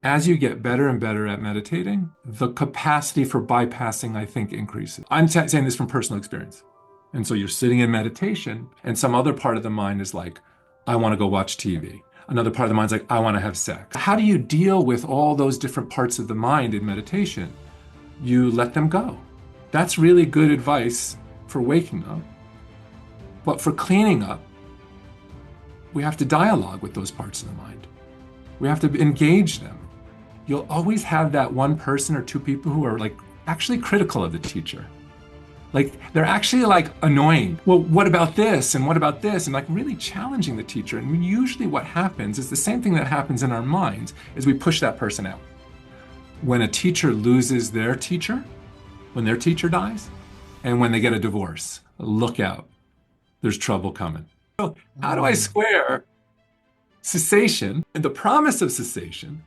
As you get better and better at meditating, the capacity for bypassing, I think, increases. I'm saying this from personal experience. And so you're sitting in meditation, and some other part of the mind is like, I want to go watch TV. Another part of the mind's like, I want to have sex. How do you deal with all those different parts of the mind in meditation? You let them go. That's really good advice for waking up. But for cleaning up, we have to dialogue with those parts of the mind. We have to engage them. You'll always have that one person or two people who are like actually critical of the teacher. Like they're actually like annoying. Well, what about this? And what about this? And like really challenging the teacher. And usually what happens is the same thing that happens in our minds is we push that person out. When a teacher loses their teacher, when their teacher dies, and when they get a divorce, look out. There's trouble coming. So how do I Mm. square cessation and the promise of cessation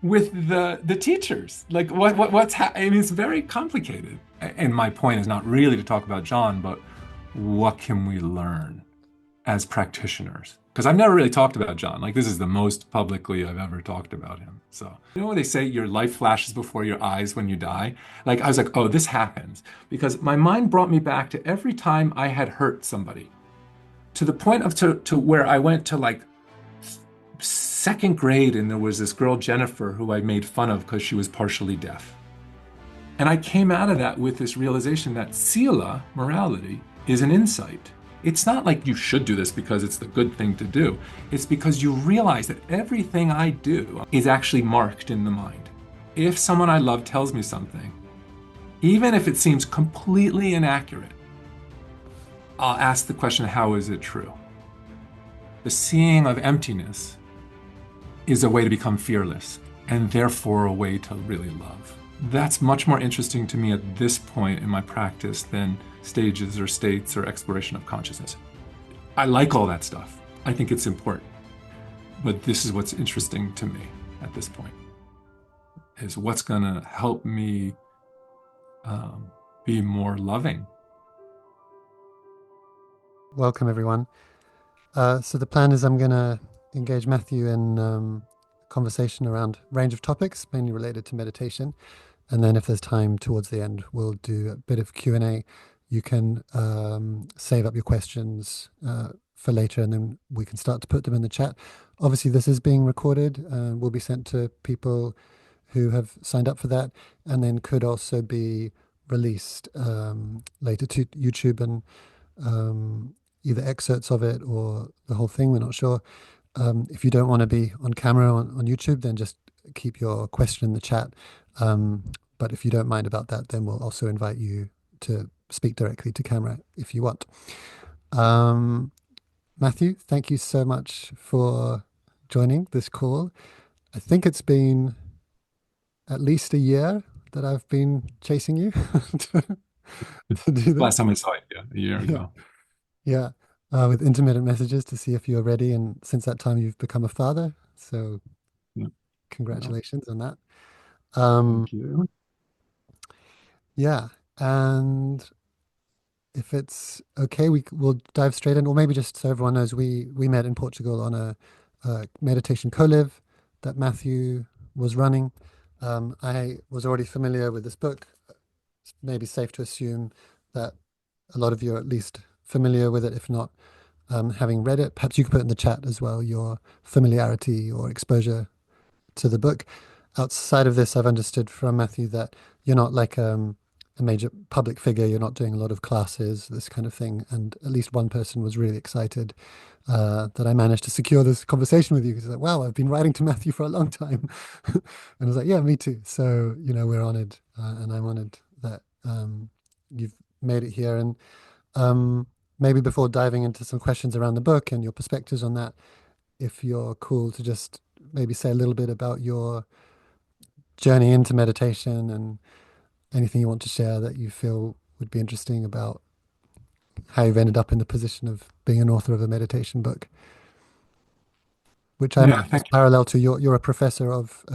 with the teachers? Like I mean, it's very complicated. And my point is not really to talk about John, but what can we learn as practitioners? Because I've never really talked about John. Like this is the most publicly I've ever talked about him. So you know when they say your life flashes before your eyes when you die? Like I was like, oh, this happens because my mind brought me back to every time I had hurt somebody, to the point of to where I went to like second grade, and there was this girl, Jennifer, who I made fun of because she was partially deaf. And I came out of that with this realization that sila, morality, is an insight. It's not like you should do this because it's the good thing to do. It's because you realize that everything I do is actually marked in the mind. If someone I love tells me something, even if it seems completely inaccurate, I'll ask the question, how is it true? The seeing of emptiness is a way to become fearless and therefore a way to really love. That's much more interesting to me at this point in my practice than stages or states or exploration of consciousness. I like all that stuff. I think it's important. But this is what's interesting to me at this point, is what's going to help me be more loving. Welcome, everyone. So the plan is I'm going to engage Matthew in conversation around a range of topics, mainly related to meditation. And then if there's time towards the end, we'll do a bit of Q&A. You can save up your questions for later, and then we can start to put them in the chat. Obviously, this is being recorded and will be sent to people who have signed up for that, and then could also be released later to YouTube and either excerpts of it or the whole thing. We're not sure. If you don't want to be on camera on YouTube, then just keep your question in the chat. But if you don't mind about that, then we'll also invite you to speak directly to camera if you want. Matthew, thank you so much for joining this call. I think it's been at least a year that I've been chasing you to, to do Last this. time I saw it, yeah, a year Yeah. ago. Yeah, with intermittent messages to see if you're ready. And since that time, you've become a father. So Yeah, yeah, congratulations on that. Um, thank you. yeah, and if it's okay, we'll dive straight in, or maybe just so everyone knows, we met in Portugal on a meditation co-live that Matthew was running. I was already familiar with this book. It's maybe safe to assume that a lot of you are at least familiar with it, if not having read it. Perhaps you could put in the chat as well your familiarity or exposure to the book. Outside of this, I've understood from Matthew that you're not like a major public figure. You're not doing a lot of classes, this kind of thing. And at least one person was really excited that I managed to secure this conversation with you. He's like, wow, I've been writing to Matthew for a long time. And I was like, yeah, me too. So, we're honored, and I'm honored that you've made it here. And maybe before diving into some questions around the book and your perspectives on that, if you're cool to just maybe say a little bit about your journey into meditation and anything you want to share that you feel would be interesting about how you've ended up in the position of being an author of a meditation book, which I Yeah, imagine is thank you. parallel to you're a professor of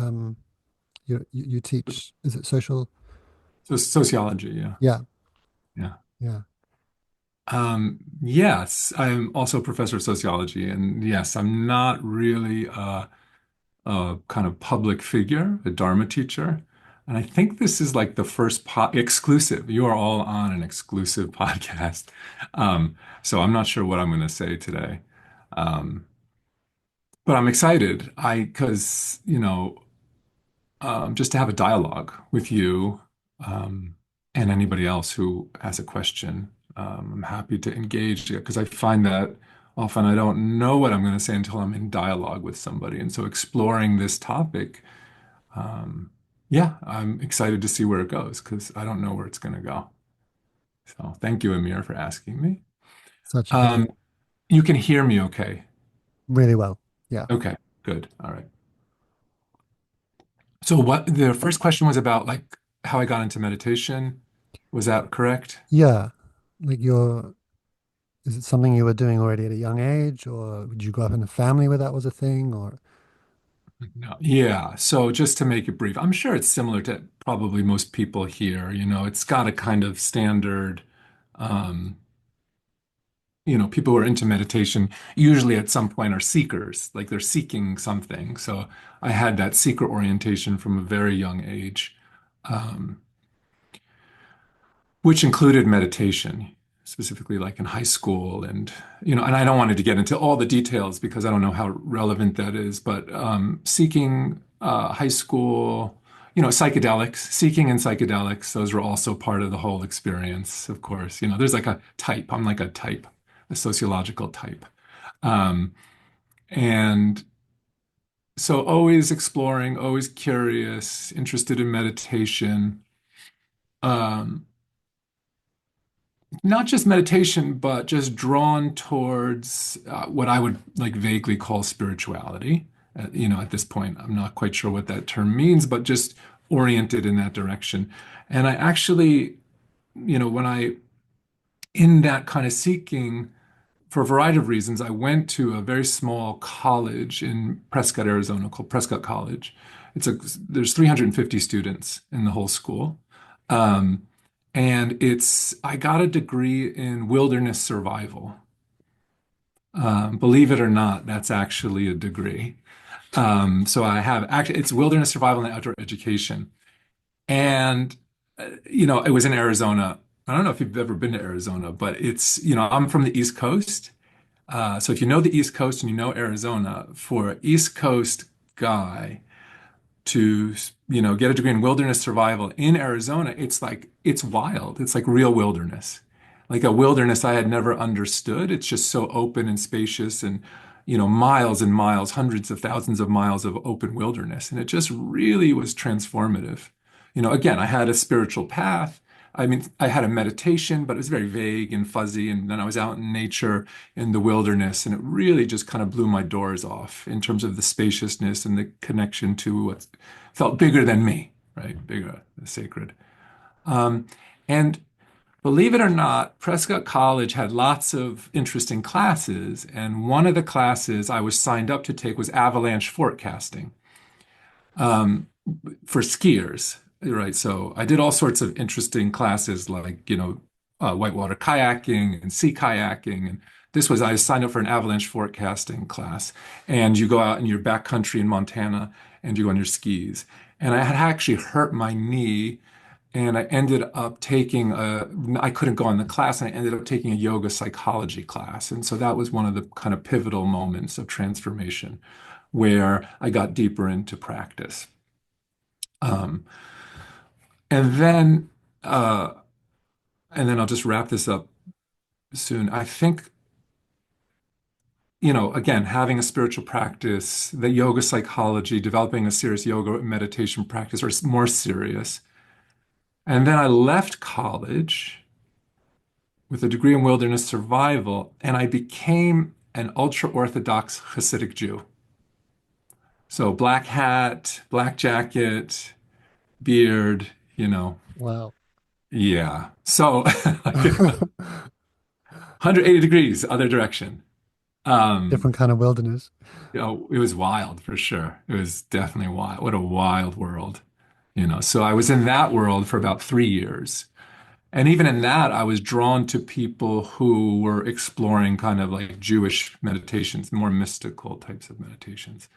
you teach, is it social? So sociology, yeah, Yeah, yeah. yeah. Yes, I'm also a professor of sociology, and yes, I'm not really a kind of public figure, a Dharma teacher. And I think this is like the first exclusive. You are all on an exclusive podcast. So I'm not sure what I'm going to say today. Um, but I'm excited. Because, just to have a dialogue with you, and anybody else who has a question. I'm happy to engage because I find that often I don't know what I'm going to say until I'm in dialogue with somebody. And so exploring this topic, yeah, I'm excited to see where it goes because I don't know where it's going to go. So thank you, Amir, for asking me. Such a pleasure. Um, you can hear me okay? Really well. Yeah. Okay, good. All right. So what the first question was about like how I got into meditation. Was that correct? Yeah. Like is it something you were doing already at a young age, or did you grow up in a family where that was a thing, or? No. Yeah. So just to make it brief, I'm sure it's similar to probably most people here. It's got a kind of standard, um, people who are into meditation usually at some point are seekers, like they're seeking something. So I had that seeker orientation from a very young age. Um, which included meditation, specifically like in high school. And I don't want to get into all the details because I don't know how relevant that is, but seeking high school, psychedelics, seeking and psychedelics, those were also part of the whole experience, of course. There's like a type. I'm like a type, a sociological type. Um, and so always exploring, always curious, interested in meditation. Um, Not just meditation, but just drawn towards what I would like vaguely call spirituality. At this point, I'm not quite sure what that term means, but just oriented in that direction. And I actually, when in that kind of seeking, for a variety of reasons, I went to a very small college in Prescott, Arizona called Prescott College. There's 350 students in the whole school. Um, and I got a degree in wilderness survival. Believe it or not, that's actually a degree. So I have actually, it's wilderness survival and outdoor education. And, it was in Arizona. I don't know if you've ever been to Arizona, but I'm from the East Coast. So if you know the East Coast and you know Arizona, for an East Coast guy to, get a degree in wilderness survival in Arizona, it's wild. It's like real wilderness, like a wilderness I had never understood. It's just so open and spacious and, miles and miles, hundreds of thousands of miles of open wilderness. And it just really was transformative. Again, I had a spiritual path. I mean, I had a meditation, but it was very vague and fuzzy. And then I was out in nature in the wilderness, and it really just kind of blew my doors off in terms of the spaciousness and the connection to what felt bigger than me, right? Bigger, the sacred. Um, and believe it or not, Prescott College had lots of interesting classes. And one of the classes I was signed up to take was avalanche forecasting. Um, for skiers, right? So I did all sorts of interesting classes like, whitewater kayaking and sea kayaking. And I signed up for an avalanche forecasting class. And you go out in your backcountry in Montana and you go on your skis. And I had actually hurt my knee. And I ended up I couldn't go on the class, and I ended up taking a yoga psychology class. And so that was one of the kind of pivotal moments of transformation where I got deeper into practice. Um, and then, uh, and then I'll just wrap this up soon. I think, again, having a spiritual practice, the yoga psychology, developing a serious yoga meditation practice, or more serious. And then I left college with a degree in wilderness survival, and I became an ultra-Orthodox Hasidic Jew. So black hat, black jacket, beard, Wow. yeah. So like 180 degrees, other direction. Um, Different kind of wilderness. it was wild for sure. It was definitely wild. What a wild world, So I was in that world for about 3 years. And even in that, I was drawn to people who were exploring kind of like Jewish meditations, more mystical types of meditations.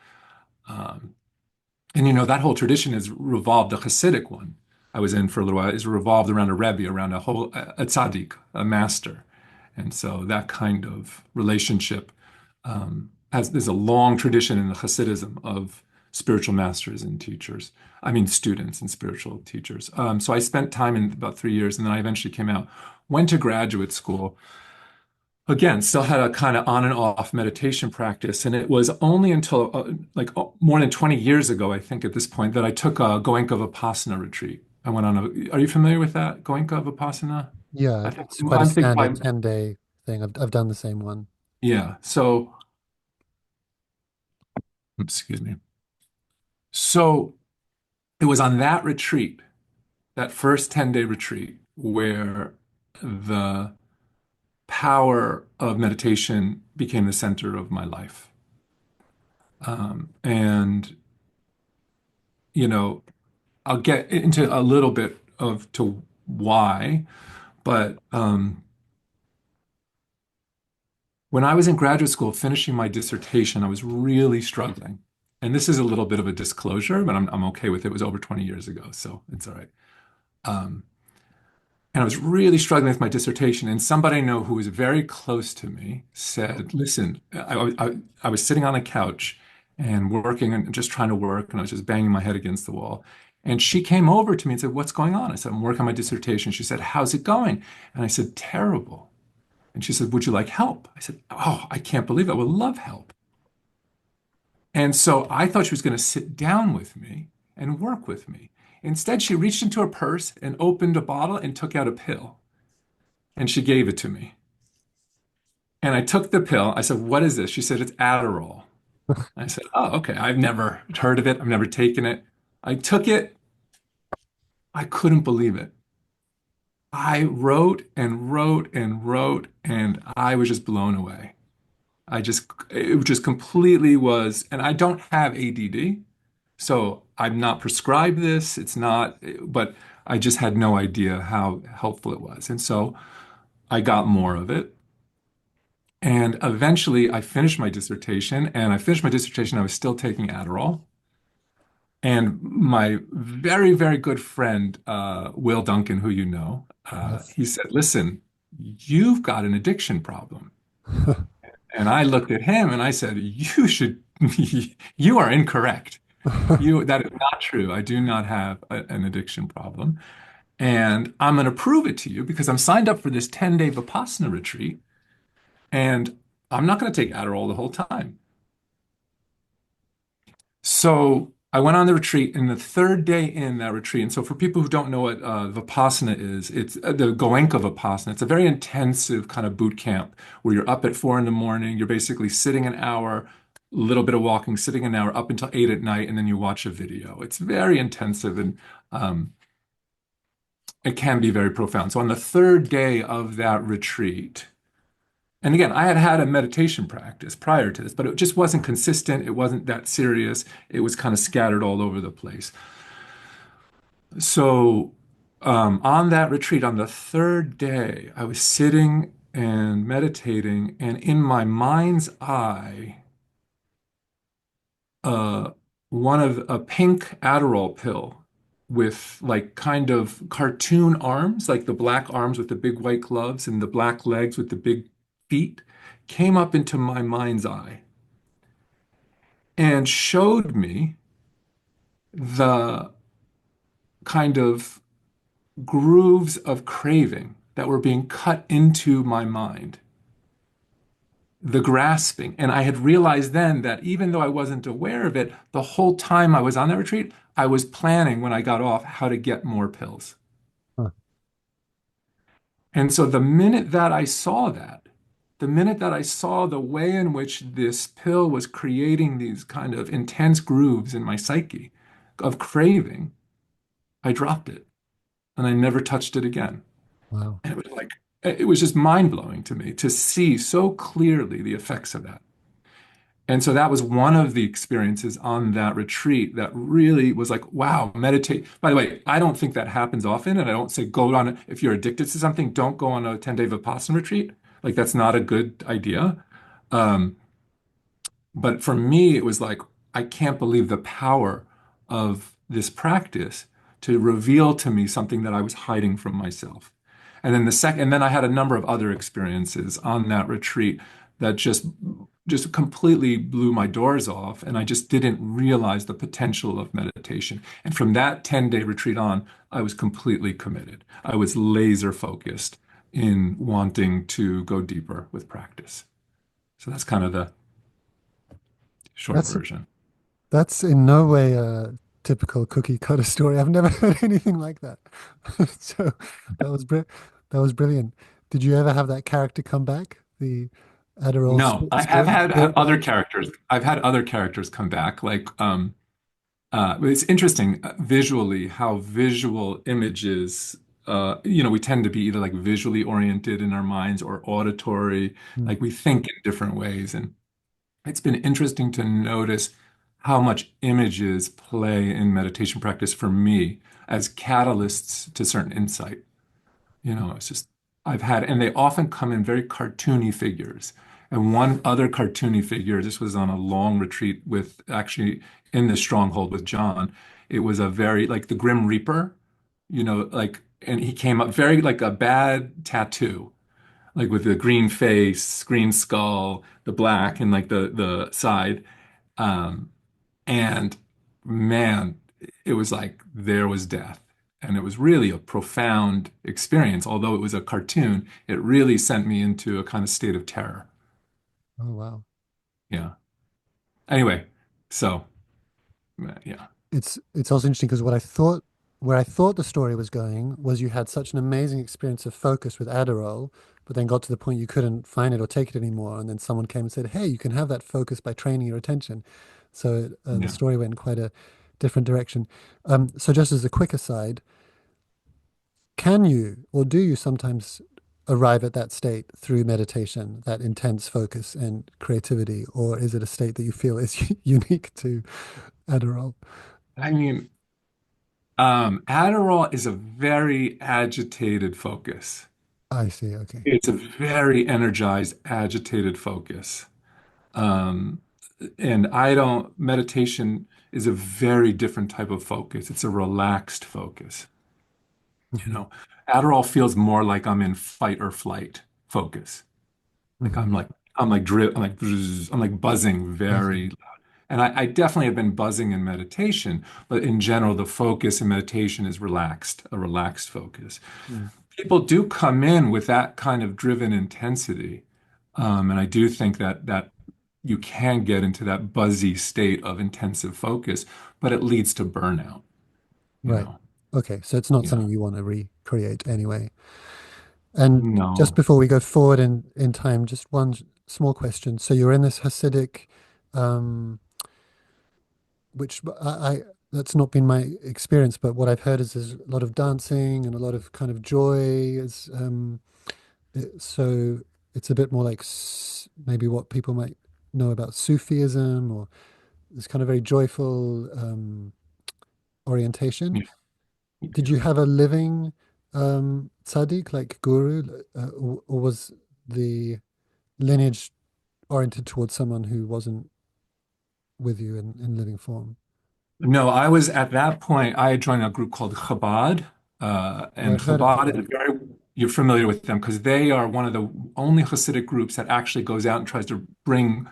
And that whole tradition is revolved, the Hasidic one I was in for a little while, is revolved around a Rebbe, around a tzaddik, a master. And so that kind of relationship there's a long tradition in the Hasidism of spiritual masters and teachers. I mean, students and spiritual teachers. So I spent time in about 3 years, and then I eventually came out, went to graduate school. Again, still had a kind of on and off meditation practice. And it was only until more than 20 years ago, I think at this point, that I took a Goenka Vipassana retreat. I went on are you familiar with that? Goenka Vipassana? Yeah, I think it's quite a I'm thinking standard 10-day thing. I've done the same one. yeah. So, excuse me. So it was on that retreat, that first 10-day retreat, where the power of meditation became the center of my life. And, you know, I'll get into a little bit of to why, but when I was in graduate school finishing my dissertation, I was really struggling. And this is a little bit of a disclosure, but I'm okay with it. It was over 20 years ago, so it's all right. Um, and I was really struggling with my dissertation. And somebody I know who was very close to me said, listen, I was sitting on a couch and working and just trying to work, and I was just banging my head against the wall. And she came over to me and said, what's going on? I said, I'm working on my dissertation. She said, how's it going? And I said, terrible. And she said, would you like help? I said, oh, I can't believe it. I would love help. And so I thought she was going to sit down with me and work with me. Instead, she reached into her purse and opened a bottle and took out a pill. And she gave it to me. And I took the pill. I said, what is this? She said, it's Adderall. I said, oh, okay. I've never heard of it. I've never taken it. I took it. I couldn't believe it. I wrote and wrote and wrote, and I was just blown away. It just completely was, and I don't have ADD, so I'm not prescribed this. It's not, but I just had no idea how helpful it was. And so I got more of it. And eventually I finished my dissertation, and I finished my dissertation. I was still taking Adderall. And my very, very good friend, Will Duncan, who you know, Yes. he said, listen, you've got an addiction problem. And I looked at him and I said, you should, you are incorrect. That is not true. I do not have an addiction problem. And I'm going to prove it to you because I'm signed up for this 10-day Vipassana retreat. And I'm not going to take Adderall the whole time. So I went on the retreat, and the third day in that retreat, and so for people who don't know what Vipassana is, it's the Goenka Vipassana. It's a very intensive kind of boot camp where you're up at 4 in the morning. You're basically sitting an hour, a little bit of walking, sitting an hour up until 8 at night, and then you watch a video. It's very intensive, and it can be very profound. So on the third day of that retreat, and again, I had had a meditation practice prior to this, but it just wasn't consistent. It wasn't that serious. It was kind of scattered all over the place. So, on that retreat, on the third day, I was sitting and meditating, and in my mind's eye, uh, one of a pink Adderall pill with like kind of cartoon arms, like the black arms with the big white gloves and the black legs with the big feet, came up into my mind's eye and showed me the kind of grooves of craving that were being cut into my mind, the grasping. And I had realized then that even though I wasn't aware of it, the whole time I was on that retreat, I was planning when I got off how to get more pills. Huh. And so the minute that I saw that, the minute that I saw the way in which this pill was creating these kind of intense grooves in my psyche of craving, I dropped it and I never touched it again. Wow. And it was just mind blowing to me to see so clearly the effects of that. And so that was one of the experiences on that retreat that really was like, wow, meditate. By the way, I don't think that happens often. And I don't say go on, if you're addicted to something, don't go on a 10-day Vipassana retreat. Like that's not a good idea. Um, but for me, it was like, I can't believe the power of this practice to reveal to me something that I was hiding from myself. And then I had a number of other experiences on that retreat that just completely blew my doors off, and I just didn't realize the potential of meditation. And from that 10-day retreat on, I was completely committed. I was laser focused in wanting to go deeper with practice. So that's kind of the short That's version. that's in no way a typical cookie cutter story. I've never heard anything like that. So that was that was brilliant. Did you ever have that character come back? The Adderall No, I have spirit? had other characters. I've had other characters come back. It's interesting visually how visual images, we tend to be either like visually oriented in our minds or auditory, Mm, like we think in different ways. And it's been interesting to notice how much images play in meditation practice for me as catalysts to certain insight. It's just, and they often come in very cartoony figures. And one other cartoony figure, this was on a long retreat with actually in the stronghold with John. It was a very, like the Grim Reaper, and he came up very like a bad tattoo, like with the green face, green skull, the black, and like the side. Um, and man, it was like there was death. And it was really a profound experience. Although it was a cartoon, it really sent me into a kind of state of terror. oh wow. Yeah. Anyway, so yeah. It's also interesting because where I thought the story was going was you had such an amazing experience of focus with Adderall, but then got to the point you couldn't find it or take it anymore, and then someone came and said, "Hey, you can have that focus by training your attention." So the Yeah. story went quite a different direction. So just as a quick aside, can you or do you sometimes arrive at that state through meditation, that intense focus and creativity, or is it a state that you feel is unique to Adderall? I mean, Adderall is a very agitated focus. I see. Okay. It's a very energized, agitated focus. Um, and meditation is a very different type of focus. It's a relaxed focus. You Hmm. know, Adderall feels more like I'm in fight or flight focus. Like Hmm. I'm like buzzing I see. very loud. And I definitely have been buzzing in meditation, but in general, the focus in meditation is relaxed, a relaxed focus. Mm. People do come in with that kind of driven intensity. And I do think that you can get into that buzzy state of intensive focus, but it leads to burnout, you Right. know. Okay. So it's not Yeah. something you want to recreate anyway. And just No. before we go forward in time, just one small question. So you're in this Hasidic, um, which that's not been my experience, but what I've heard is there's a lot of dancing and a lot of kind of joy. So it's a bit more like maybe what people might know about Sufism or this kind of very joyful orientation. Yeah. Did you have a living tzaddik like guru, or was the lineage oriented towards someone who wasn't with you in living form? No, I was at that point, I had joined a group called Chabad. Oh, And I've heard of Chabad Chabad. is you're familiar with them because they are one of the only Hasidic groups that actually goes out and tries to bring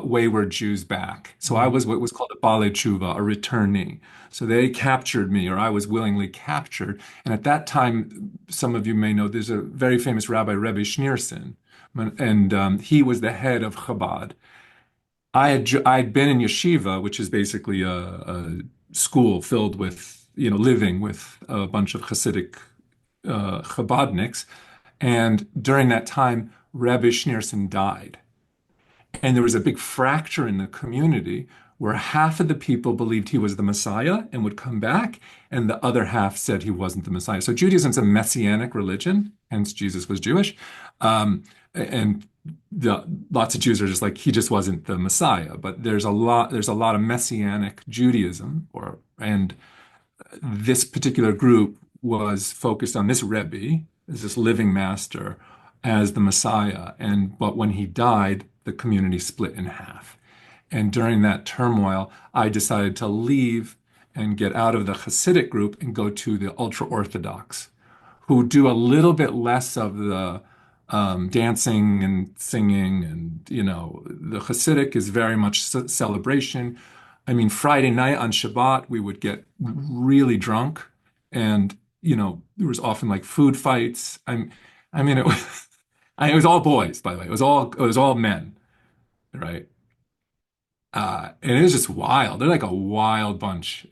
wayward Jews back. So I Mm, was what was called a Baalei Tshuva, a returnee. So they captured me, or I was willingly captured. And at that time, some of you may know, there's a very famous Rabbi, Rebbe Schneerson, and he was the head of Chabad. I'd been in yeshiva, which is basically a school filled with, living with a bunch of Hasidic Chabadniks. And during that time, Rabbi Schneerson died. And there was a big fracture in the community where half of the people believed he was the Messiah and would come back, and the other half said he wasn't the Messiah. So Judaism's a messianic religion, hence Jesus was Jewish. And lots of Jews are just like, he just wasn't the Messiah. But there's a lot of messianic Judaism, and this particular group was focused on this Rebbe, as this living master, as the Messiah. But when he died, the community split in half. And during that turmoil, I decided to leave and get out of the Hasidic group and go to the ultra Orthodox, who do a little bit less of the dancing and singing. And, the Hasidic is very much celebration. I mean, Friday night on Shabbat, we would get really drunk. And, there was often like food fights. I mean, it was, it was all boys, by the way. It was all men, right? And it was just wild. They're like a wild bunch.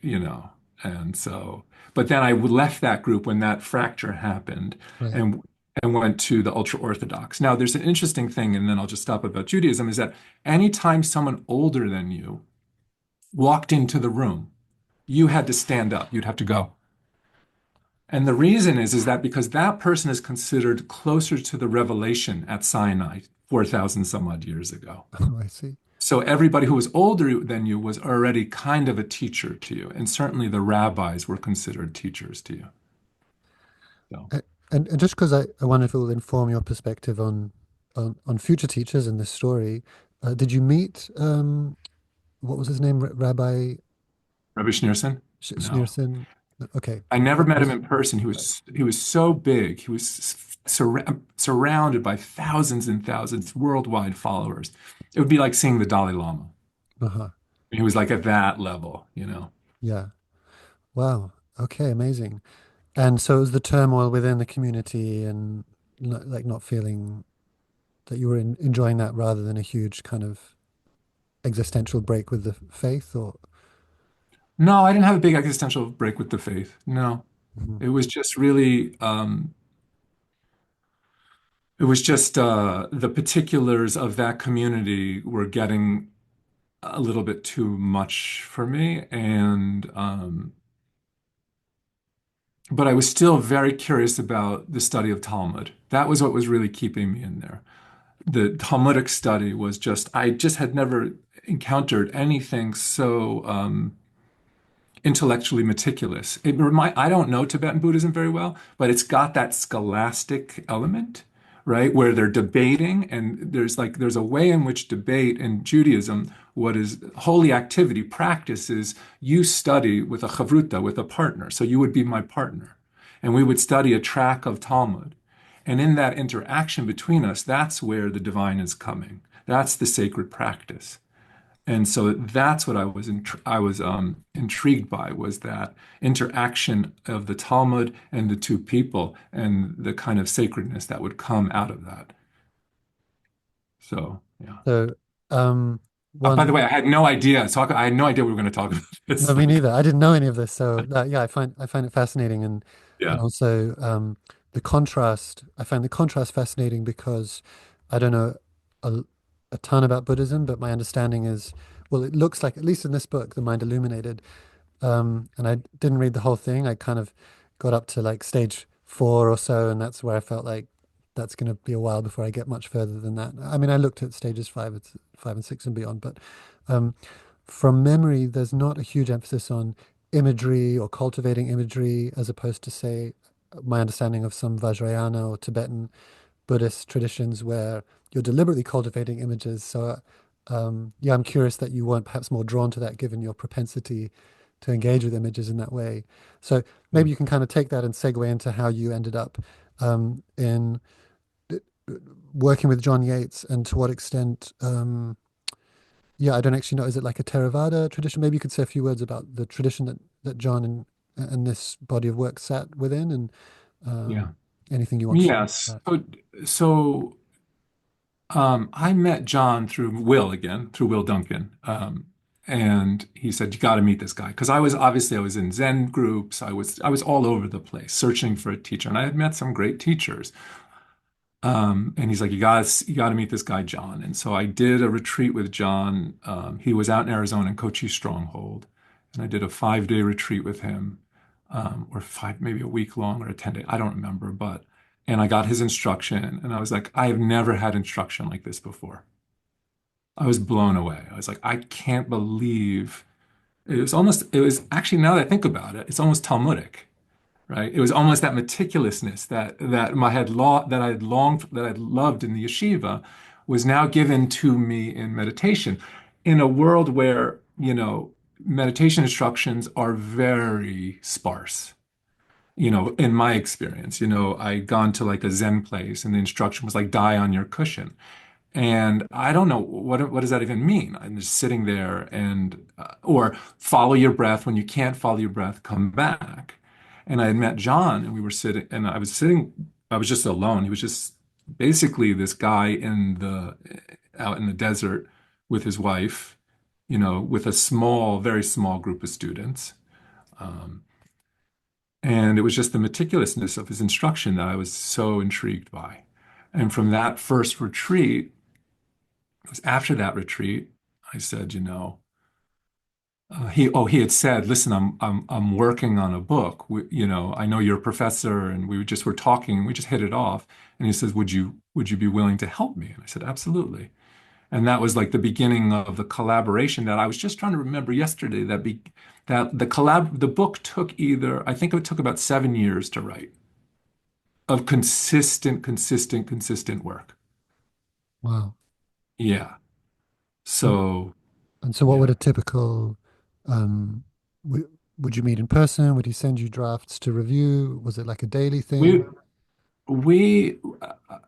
And so, but then I left that group when that fracture happened Right. and and went to the ultra Orthodox. Now, there's an interesting thing, and then I'll just stop about Judaism, is that anytime someone older than you walked into the room, you had to stand up. You'd have to go. And the reason is that because that person is considered closer to the revelation at Sinai 4,000 some odd years ago. Oh, I see. So everybody who was older than you was already kind of a teacher to you, and certainly the rabbis were considered teachers to you. So A- and just because I wonder if it will inform your perspective on future teachers in this story, did you meet what was his name? Rabbi Rabbi Schneerson? No, Schneerson? No, okay. I never But met him was in person. He was so big. He was surrounded by thousands and thousands worldwide followers. It would be like seeing the Dalai Lama. uh-huh. He was like at that level. Yeah. Wow. Okay, amazing. And so it was the turmoil within the community and like not feeling that you were enjoying that rather than a huge kind of existential break with the faith or No, I didn't have a big existential break with the faith. No, Mhm. it was just really, it was just the particulars of that community were getting a little bit too much for me, and but I was still very curious about the study of Talmud. That was what was really keeping me in there. The Talmudic study was just, I just had never encountered anything so intellectually meticulous. I don't know Tibetan Buddhism very well, but it's got that scholastic element, right? Where they're debating, and there's a way in which debate in Judaism, what is holy activity, practice is you study with a chavruta, with a partner. So you would be my partner. And we would study a track of Talmud. And in that interaction between us, that's where the divine is coming. That's the sacred practice. And so that's what I was intrigued by, was that interaction of the Talmud and the two people and the kind of sacredness that would come out of that. So yeah. so By the one way, I had no idea. I had no idea we were going to talk about no, this. me Like, neither. I didn't know any of this, so yeah, I find it fascinating, and yeah, also the contrast. I find the contrast fascinating because I don't know a, a ton about Buddhism, but my understanding is, well, it looks like, at least in this book, The Mind Illuminated, and I didn't read the whole thing. I kind of got up to like stage 4 or so, and that's where I felt like that's going to be a while before I get much further than that. I mean, I looked at stages 5 and 6 and beyond, but um, from memory, there's not a huge emphasis on imagery or cultivating imagery, as opposed to, say, my understanding of some Vajrayana or Tibetan Buddhist traditions where you're deliberately cultivating images. So, yeah, I'm curious that you weren't perhaps more drawn to that given your propensity to engage with images in that way. So maybe you can kind of take that and segue into how you ended up in working with John Yates and to what extent. Yeah, I don't actually know. Is it like a Theravada tradition? Maybe you could say a few words about the tradition that John and this body of work sat within, and yeah, anything you want to share yes. about So I met John through Will Duncan. And he said, "You got to meet this guy." Because I was in Zen groups. I was all over the place searching for a teacher. And I had met some great teachers. And he's like, you got to meet this guy, John. And so I did a retreat with John. He was out in Arizona in Cochise Stronghold. And I did a 5-day retreat with him, or five, maybe a week long or a 10-day. I don't remember, and I got his instruction. And I was like, I have never had instruction like this before. I was blown away. I was like, I can't believe it was actually, now that I think about it, it's almost Talmudic, right? It was almost that meticulousness that I had longed, that I'd loved in the yeshiva, was now given to me in meditation, in a world where, meditation instructions are very sparse. In my experience, I'd gone to like a Zen place and the instruction was like die on your cushion. And I don't know what does that even mean? I'm just sitting there and or follow your breath. When you can't follow your breath, come back. And I had met John and we were sitting and I was just alone. He was just basically this guy out in the desert with his wife, with a very small group of students. Um, and it was just the meticulousness of his instruction that I was so intrigued by. And from that first retreat, it was after that retreat, I said, he had said, listen, I'm working on a book. I know you're a professor, and we just were talking, and we just hit it off. And he says, would you be willing to help me? And I said, absolutely. And that was like the beginning of the collaboration that I was just trying to remember yesterday. The book took I think it took about 7 years to write of consistent work. Wow. Yeah. And, So and so what yeah. would a typical, um, would you meet in person? Would he send you drafts to review? Was it like a daily We thing? we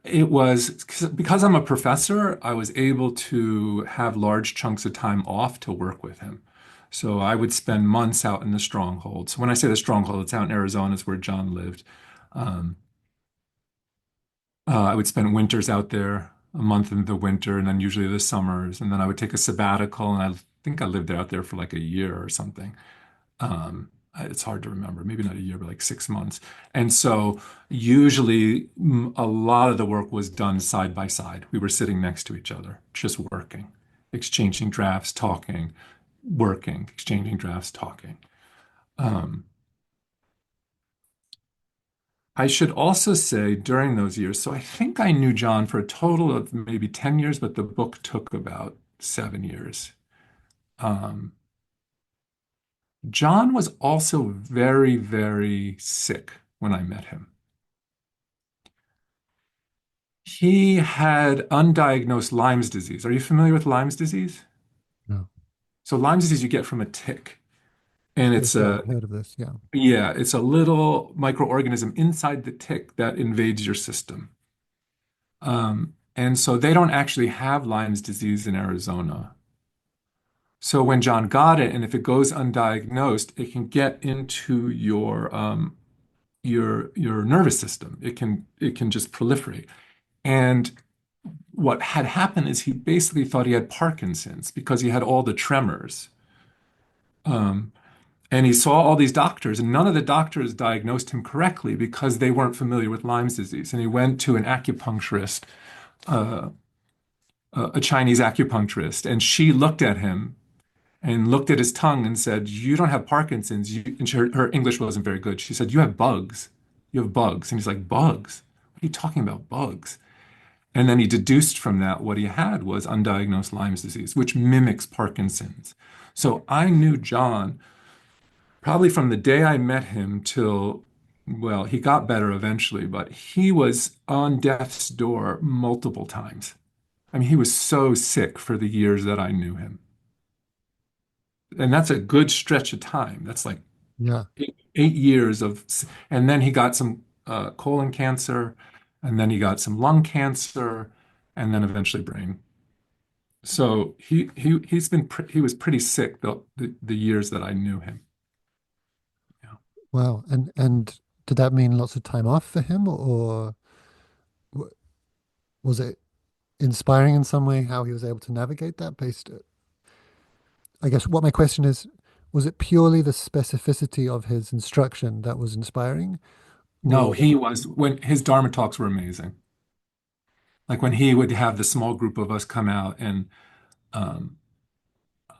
it was because I'm a professor, I was able to have large chunks of time off to work with him. So I would spend months out in the stronghold. So when I say the stronghold, it's out in Arizona, it's where John lived. Um, I would spend winters out there, a month in the winter, and then usually the summers, and then I would take a sabbatical, and I think I lived out there for like a year or something. It's hard to remember, maybe not a year, but like 6 months. And so usually a lot of the work was done side by side. We were sitting next to each other, just working, exchanging drafts, talking, working, exchanging drafts, talking. Um, I should also say during those years, so I think I knew John for a total of maybe 10 years, but the book took about 7 years. Um, John was also very, very sick when I met him. He had undiagnosed Lyme's disease. Are you familiar with Lyme's disease? No. So Lyme's disease you get from a tick, and Yes, yeah, I've heard of this. Yeah. it's a little microorganism inside the tick that invades your system. And so they don't actually have Lyme's disease in Arizona. So when John got it, and if it goes undiagnosed, it can get into your nervous system. It can just proliferate. And what had happened is he basically thought he had Parkinson's because he had all the tremors. Um, and he saw all these doctors, and none of the doctors diagnosed him correctly because they weren't familiar with Lyme's disease. And he went to an acupuncturist, uh, a Chinese acupuncturist, and she looked at him and looked at his tongue and said, "You don't have Parkinson's." And her English wasn't very good. She said, "You have bugs. You have bugs." And he's like, "Bugs? What are you talking about, bugs?" And then he deduced from that what he had was undiagnosed Lyme's disease, which mimics Parkinson's. So I knew John probably from the day I met him till, well, he got better eventually, but he was on death's door multiple times. I mean, he was so sick for the years that I knew him. And that's a good stretch of time. That's like Yeah. 8 years and then he got some colon cancer, and then he got some lung cancer, and then eventually brain. So he was pretty sick the years that I knew him. Yeah. Wow. And did that mean lots of time off for him, or w- was it inspiring in some way how he was able to navigate that based, I guess what my question is, was it purely the specificity of his instruction that was inspiring, No, or he was when his Dharma talks were amazing. Like when he would have the small group of us come out, and um,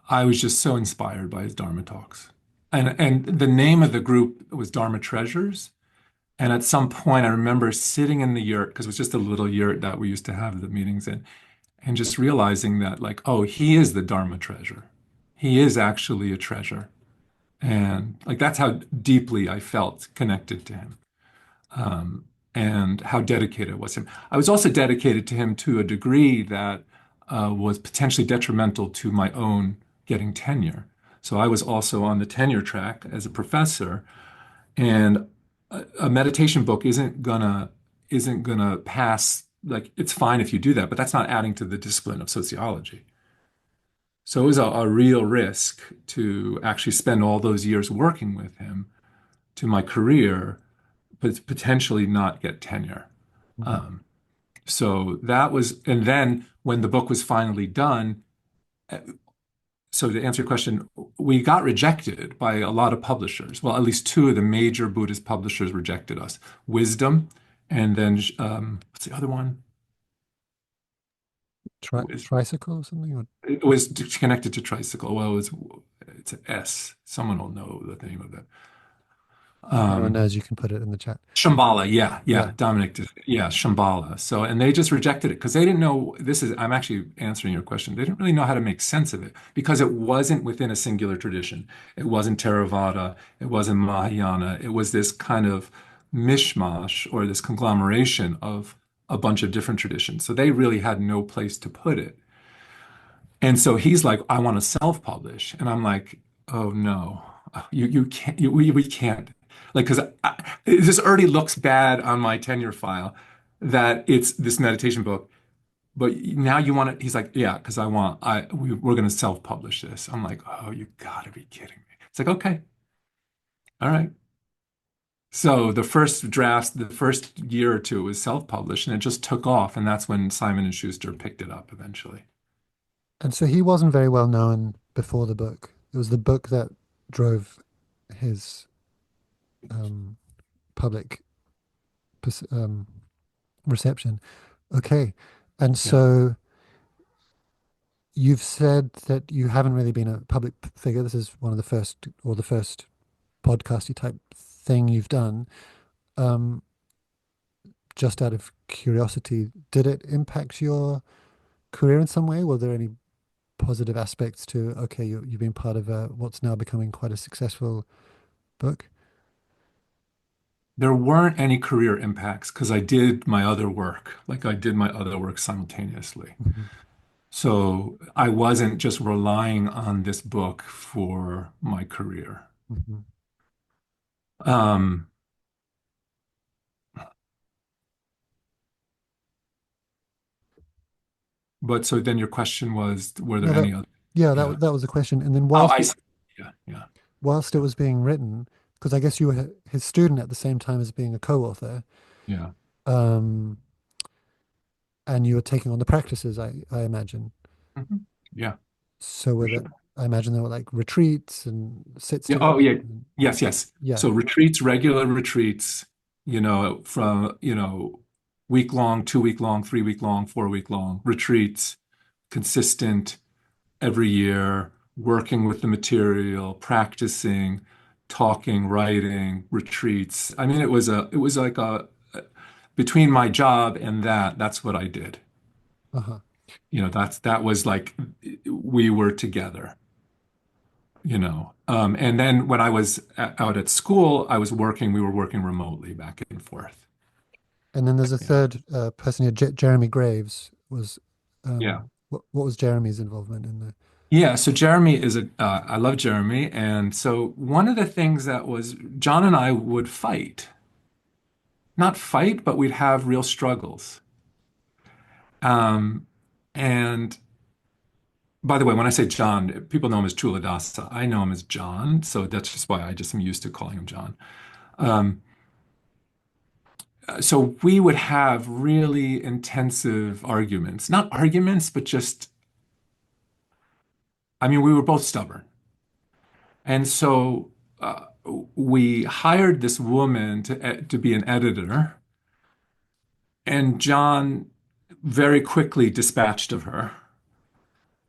I was just so inspired by his Dharma talks. And the name of the group was Dharma Treasures. And at some point, I remember sitting in the yurt because it was just a little yurt that we used to have the meetings in, and just realizing that, like, oh, he is the Dharma treasure. He is actually a treasure. And like that's how deeply I felt connected to him, um, and how dedicated I was to him. I was also dedicated to him to a degree that was potentially detrimental to my own getting tenure. So I was also on the tenure track as a professor, and a meditation book isn't gonna pass. Like it's fine if you do that, but that's not adding to the discipline of sociology. So it was a real risk to actually spend all those years working with him to my career, but potentially not get tenure. Mhm. Um, so that was, and then when the book was finally done, so to answer your question, we got rejected by a lot of publishers. Well, at least two of the major Buddhist publishers rejected us. Wisdom, and then what's the other one? Tricycle or something? Or, It was connected to tricycle. Well, it's an S. Someone will know the name of it. if anyone Um, knows, you can put it in the chat. Shambhala, yeah, Yeah. yeah, Dominic did, yeah, Shambhala. So, and they just rejected it because they didn't know this is, I'm actually answering your question. They didn't really know how to make sense of it because it wasn't within a singular tradition. It wasn't Theravada, it wasn't Mahayana. It was this kind of mishmash or this conglomeration of a bunch of different traditions. So they really had no place to put it. And so he's like, I want to self-publish. And I'm like, oh no, you can't, we can't. Like, because this already looks bad on my tenure file that it's this meditation book. But now you want it. He's like, yeah, because we're going to self-publish this. I'm like, oh, you gotta be kidding me. It's like, okay, all right. So the first drafts, the first year or two was self-published and it just took off. And that's when Simon and Schuster picked it up eventually. And so he wasn't very well known before the book. It was the book that drove his um, public reception. Okay. And Yeah. so you've said that you haven't really been a public figure. This is one of the first or the first podcasty type thing you've done. Um, just out of curiosity, did it impact your career in some way? Were there any positive aspects to, okay, you've been part of what's now becoming quite a successful book? There weren't any career impacts because I did my other work. Like I did my other work simultaneously. Hmm. So I wasn't just relying on this book for my career. Hmm. Um, but so then your question was, were there No, that any other? yeah, Yeah. that was the question. And then Oh, I see. Yeah, yeah, whilst it was being written, because I guess you were his student at the same time as being a co-author, yeah. um, and you were taking on the practices, I imagine. Mhm. Yeah, So for with it, sure. I imagine there were like retreats and sits Yeah. Oh, together. yeah. And, Yes, yes. yeah. So retreats, regular retreats, from, week long, 2 week long, 3 week long, 4 week long retreats, consistent every year, working with the material, practicing, talking, writing, retreats. I mean, it was like between my job and that's what I did. Uh-huh. That was like we were together. And then when I was out at school, we were working remotely back and forth. And then there's a Yeah. third person here, Jeremy Graves was, Yeah. what was Jeremy's involvement in the, Yeah, so Jeremy I love Jeremy. And so one of the things that was, John and I would fight, not fight, but we'd have real struggles. Um, and by the way, when I say John, people know him as Chuladasa. I know him as John, so that's just why I just am used to calling him John. Um, so we would have really intensive arguments, not arguments, but just, I mean, we were both stubborn. And so we hired this woman to be an editor, and John very quickly dispatched of her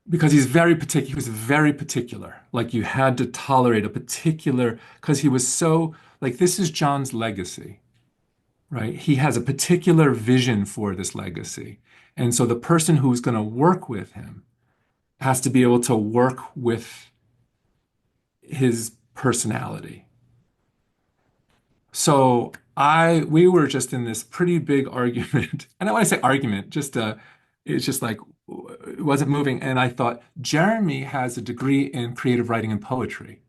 because he's very particular. He was very particular. Like you had to tolerate a particular, because he was so, like, this is John's legacy, right? He has a particular vision for this legacy. And so the person who's going to work with him has to be able to work with his personality. So we were just in this pretty big argument. And when I say argument, just It's just like it wasn't moving. And I thought Jeremy has a degree in creative writing and poetry.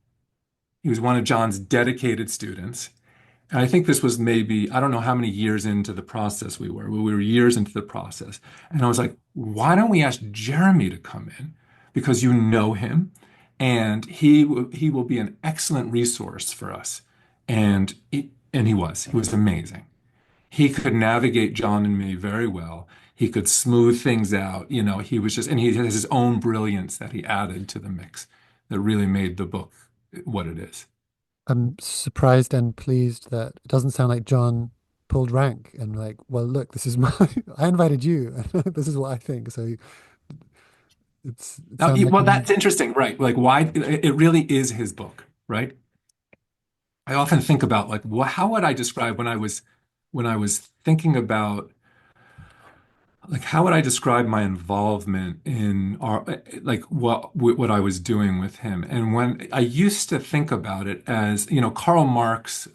He was one of John's dedicated students. And I think this was maybe, I don't know how many years into the process we were. We were years into the process. And I was like, why don't we ask Jeremy to come in? Because you know him and he will be an excellent resource for us. And he was amazing. He could navigate John and me very well. He could smooth things out. He was just, and he has his own brilliance that he added to the mix that really made the book what it is. I'm surprised and pleased that it doesn't sound like John pulled rank and like, well, look, this is my, I invited you. This is what I think. So it Now, sounds like well, you, that's interesting, right? Like, why it really is his book, right? I often think about like, how would I describe when I was thinking about like how would I describe my involvement in our like what I was doing with him? And when I used to think about it as, Karl Marx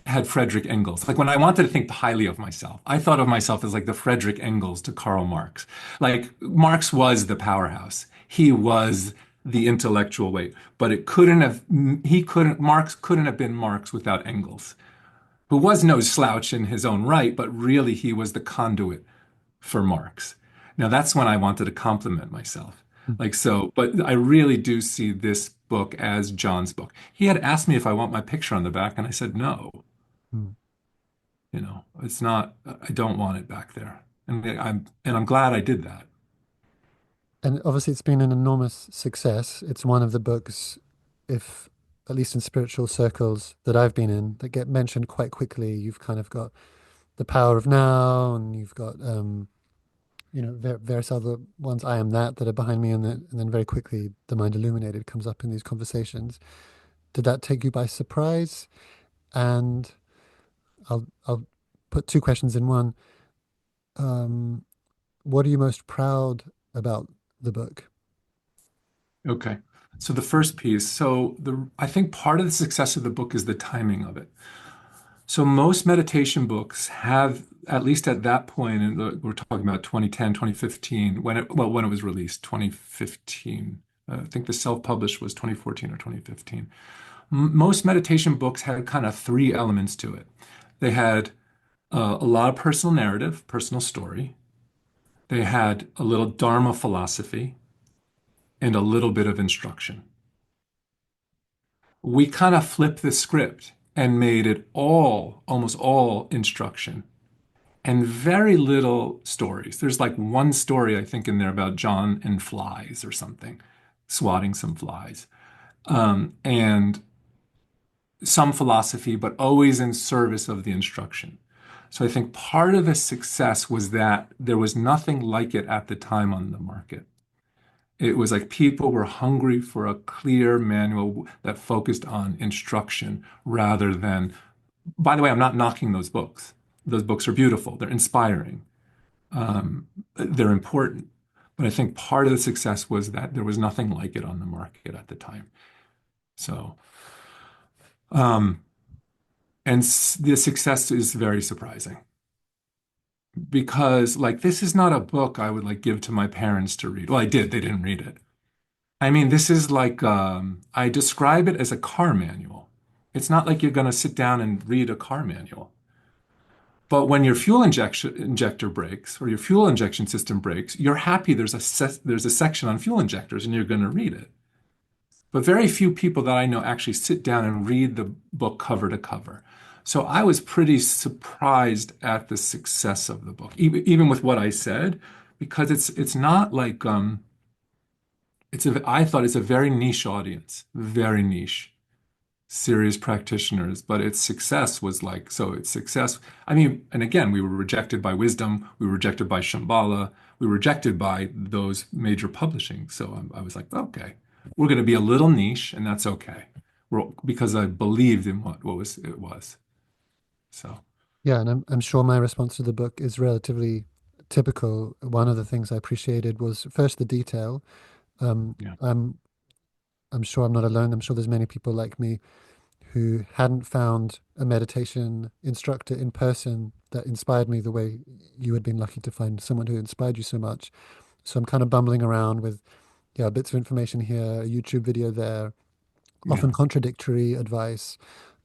had Frederick Engels. Like when I wanted to think highly of myself, I thought of myself as like the Frederick Engels to Karl Marx. Like Marx was the powerhouse. He was the intellectual weight, but Marx couldn't have been Marx without Engels, who was no slouch in his own right, but really he was the conduit for Marx. Now that's when I wanted to compliment myself. Like so, but I really do see this book as John's book. He had asked me if I want my picture on the back, and I said no. mm. It's not, I don't want it back there. And I'm glad I did that. And obviously it's been an enormous success. It's one of the books, if at least in spiritual circles that I've been in, that get mentioned quite quickly. You've kind of got The Power of Now, and you've got various other ones, I Am That are behind me, and then very quickly The Mind Illuminated comes up in these conversations. Did that take you by surprise? And I'll put two questions in one. Um, what are you most proud about the book? Okay. So the first piece, I think part of the success of the book is the timing of it. So most meditation books have, at least at that point, and we're talking about 2010, 2015, when it was released, 2015. I think the self-published was 2014 or 2015. Most meditation books had kind of three elements to it. They had a lot of personal narrative, personal story. They had a little Dharma philosophy and a little bit of instruction. We kind of flipped the script and made it almost all instruction and very little stories. There's like one story, I think, in there about John and flies or something, swatting some flies. And some philosophy, but always in service of the instruction. So I think part of the success was that there was nothing like it at the time on the market. It was like people were hungry for a clear manual that focused on instruction rather than, by the way, I'm not knocking those books. Those books are beautiful. They're inspiring. They're important. But I think part of the success was that there was nothing like it on the market at the time. So, um, and the success is very surprising because like this is not a book I would like give to my parents to read. Well, I did. They didn't read it. I mean, this is like I describe it as a car manual. It's not like you're going to sit down and read a car manual. But when your injector breaks or your fuel injection system breaks, you're happy there's a section on fuel injectors and you're going to read it. But very few people that I know actually sit down and read the book cover to cover. So I was pretty surprised at the success of the book, even with what I said, because it's not like I thought it's a very niche audience, very niche, serious practitioners, but its success was like so. Its success, I mean, and again, we were rejected by Wisdom, we were rejected by Shambhala, we were rejected by those major publishing. So I was like, okay, we're going to be a little niche, and that's okay. Because I believed in what was it was. So Yeah, and I'm sure my response to the book is relatively typical. One of the things I appreciated was first the detail. Um, yeah, I'm I'm sure I'm not alone. I'm sure there's many people like me who hadn't found a meditation instructor in person that inspired me the way you had been lucky to find someone who inspired you so much. So I'm kind of bumbling around with, yeah, bits of information here, a YouTube video there, Yeah. often contradictory advice.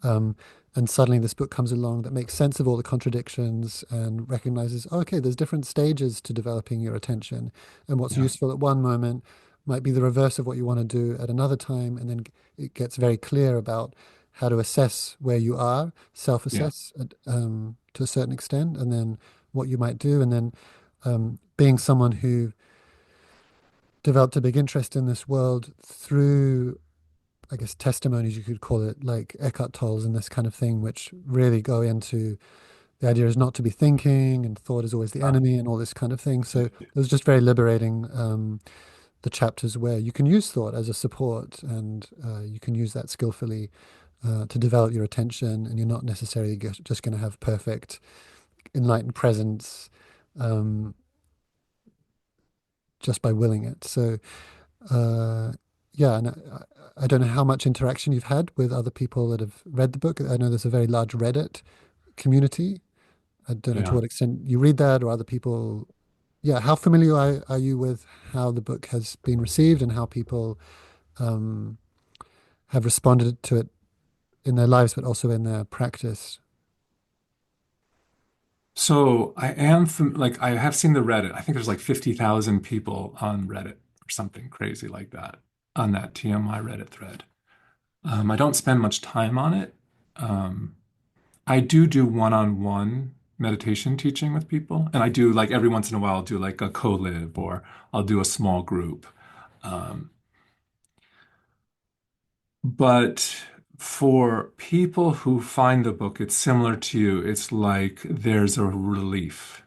Um, and suddenly this book comes along that makes sense of all the contradictions and recognizes, oh, okay, there's different stages to developing your attention. And what's Yeah. useful at one moment might be the reverse of what you want to do at another time. And then it gets very clear about how to assess where you are, Yeah. self-assess to a certain extent, and then what you might do. And then being someone who developed a big interest in this world through, I guess, testimonies, you could call it, like Eckhart Tolle's and this kind of thing, which really go into the idea is not to be thinking and thought is always the Ah, enemy and all this kind of thing. So it was just very liberating, the chapters where you can use thought as a support and you can use that skillfully to develop your attention, and you're not necessarily just going to have perfect enlightened presence um, just by willing it. So Uh, yeah, and I don't know how much interaction you've had with other people that have read the book. I know there's a very large Reddit community. I don't know to yeah. what extent you read that or other people. Yeah, how familiar are you with how the book has been received and how people um, have responded to it in their lives, but also in their practice? So I am like I have seen the Reddit. I think there's like 50,000 people on Reddit or something crazy like that on that TMI Reddit thread. I don't spend much time on it. Um, I do one-on-one meditation teaching with people, and I do like every once in a while I'll do like a co-live or I'll do a small group. Um, but for people who find the book, it's similar to you. It's like there's a relief.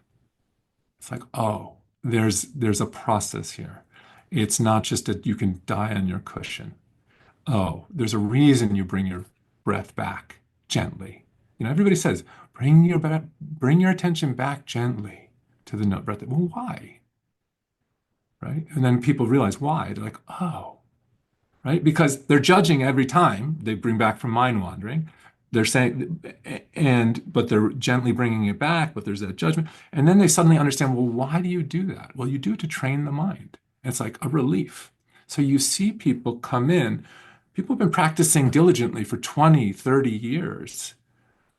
It's like, oh, there's a process here. It's not just that you can die on your cushion. Oh, there's a reason you bring your breath back gently. Everybody says, bring your attention back gently to the breath. Well, why? Right? And then people realize why. They're like, oh, right? Because they're judging every time they bring back from mind wandering. They're saying, but they're gently bringing it back, but there's that judgment. And then they suddenly understand, well, why do you do that? Well, you do it to train the mind. It's like a relief. So you see people come in, people have been practicing diligently for 20, 30 years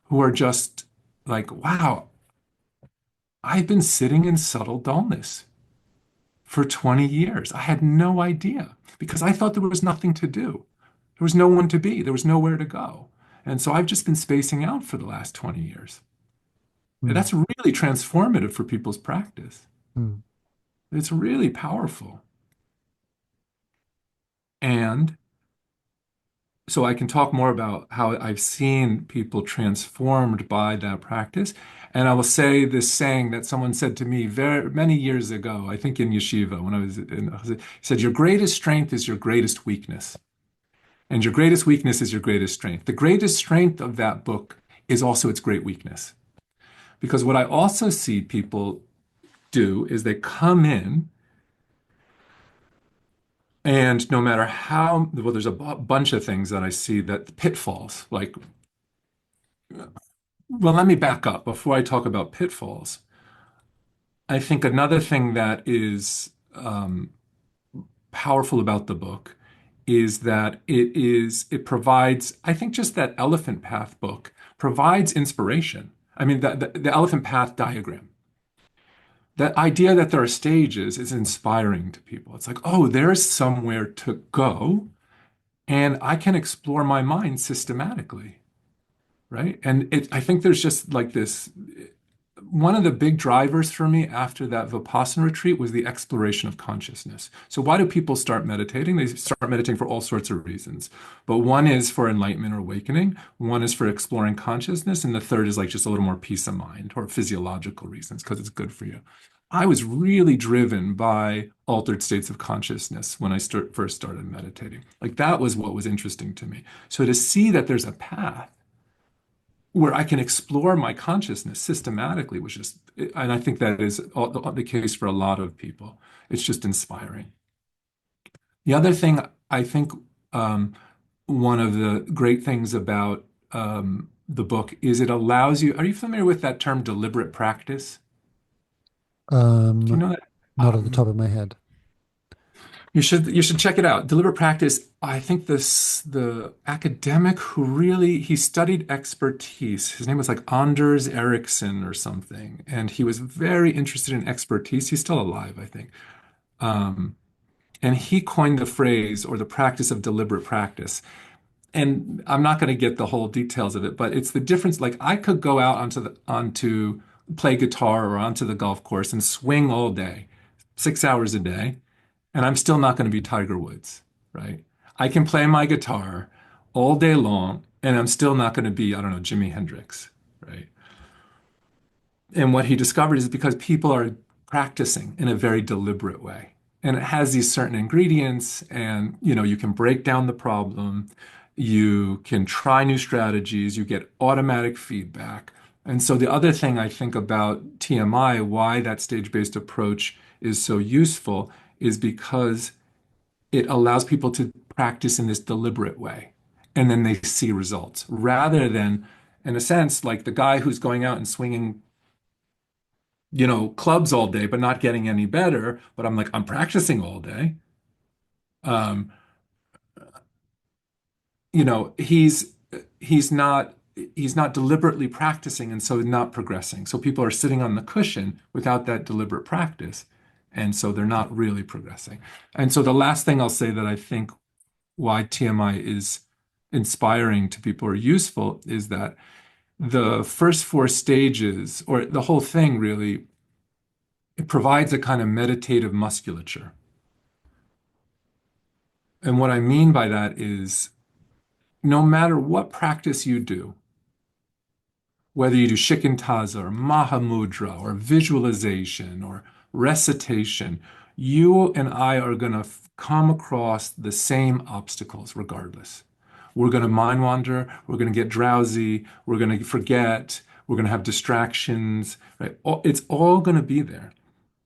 who are just like, wow, I've been sitting in subtle dullness for 20 years. I had no idea because I thought there was nothing to do. There was no one to be. There was nowhere to go. And so I've just been spacing out for the last 20 years. And Mm, that's really transformative for people's practice. mm, It's really powerful. And so I can talk more about how I've seen people transformed by that practice. And I will say this saying that someone said to me very many years ago, I think in yeshiva, when I was he said, your greatest strength is your greatest weakness. And your greatest weakness is your greatest strength. The greatest strength of that book is also its great weakness. Because what I also see people do is they come in, and no matter how, well, there's a bunch of things that I see that pitfalls, like, well, let me back up before I talk about pitfalls. I think another thing that is powerful about the book is that it provides, I think just that elephant path book provides inspiration. I mean, the elephant path diagram, that idea that there are stages is inspiring to people. It's like, oh, there's somewhere to go, and I can explore my mind systematically, right? And I think there's just like this. One of the big drivers for me after that Vipassana retreat was the exploration of consciousness. So why do people start meditating? They start meditating for all sorts of reasons. But one is for enlightenment or awakening, one is for exploring consciousness, and the third is like just a little more peace of mind or physiological reasons because it's good for you. I was really driven by altered states of consciousness when I first started meditating. Like that was what was interesting to me. So to see that there's a path where I can explore my consciousness systematically, which is, and I think that is the case for a lot of people. It's just inspiring. The other thing I think, one of the great things about the book is it allows you, are you familiar with that term deliberate practice? Do you Um, know that? Not at the top of my head. You should check it out. Deliberate practice. I think the academic who really he studied expertise. His name was like Anders Ericsson or something, and he was very interested in expertise. He's still alive, I think. Um, and he coined the phrase or the practice of deliberate practice. And I'm not going to get the whole details of it, but it's the difference. Like I could go out onto play guitar or onto the golf course and swing all day, 6 hours a day, and I'm still not going to be Tiger Woods, right? I can play my guitar all day long, and I'm still not going to be, I don't know, Jimi Hendrix, right? And what he discovered is because people are practicing in a very deliberate way. And it has these certain ingredients, and you can break down the problem, you can try new strategies, you get automatic feedback. And so the other thing I think about TMI, why that stage-based approach is so useful, is because it allows people to practice in this deliberate way. And then they see results rather than, in a sense, like the guy who's going out and swinging clubs all day, but not getting any better. But I'm like, I'm practicing all day. Um, you know, he's not he's not deliberately practicing and so not progressing. So people are sitting on the cushion without that deliberate practice. And so they're not really progressing. And so the last thing I'll say that I think why TMI is inspiring to people or useful is that the first four stages, or the whole thing really, it provides a kind of meditative musculature. And what I mean by that is no matter what practice you do, whether you do shikantaza or mahamudra or visualization or recitation, you and I are going to come across the same obstacles regardless. We're going to mind wander, we're going to get drowsy, we're going to forget, we're going to have distractions, right? It's all going to be there.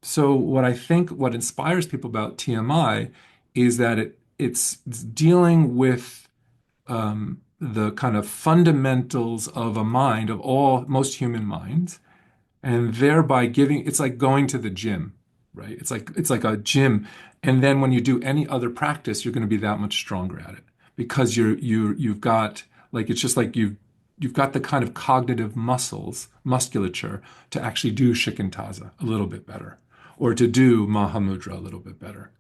So what I think what inspires people about TMI is that it's dealing with the kind of fundamentals of a mind of all most human minds, and thereby giving it's like going to the gym, right? It's like a gym, and then when you do any other practice, you're going to be that much stronger at it because you've got like it's just like you've got the kind of cognitive musculature to actually do shikantaza a little bit better or to do mahamudra a little bit better.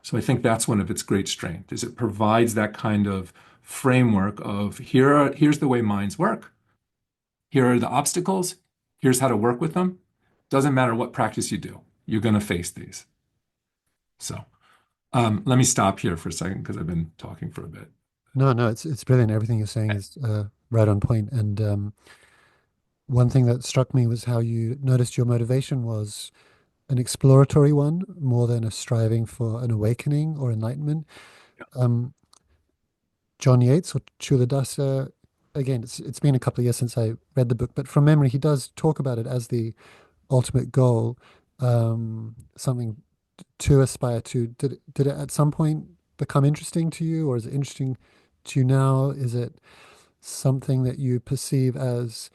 So I think that's one of its great strengths is it provides that kind of framework of here's the way minds work. Here are the obstacles. Here's how to work with them. Doesn't matter what practice you do, you're going to face these. So let me stop here for a second because I've been talking for a bit. No, no, it's brilliant. Everything you're saying is right on point. And one thing that struck me was how you noticed your motivation was an exploratory one more than a striving for an awakening or enlightenment. Um, John Yates or Culadasa, again, it's been a couple of years since I read the book, but from memory, he does talk about it as the ultimate goal, something to aspire to. Did it at some point become interesting to you, or is it interesting to you now? Is it something that you perceive as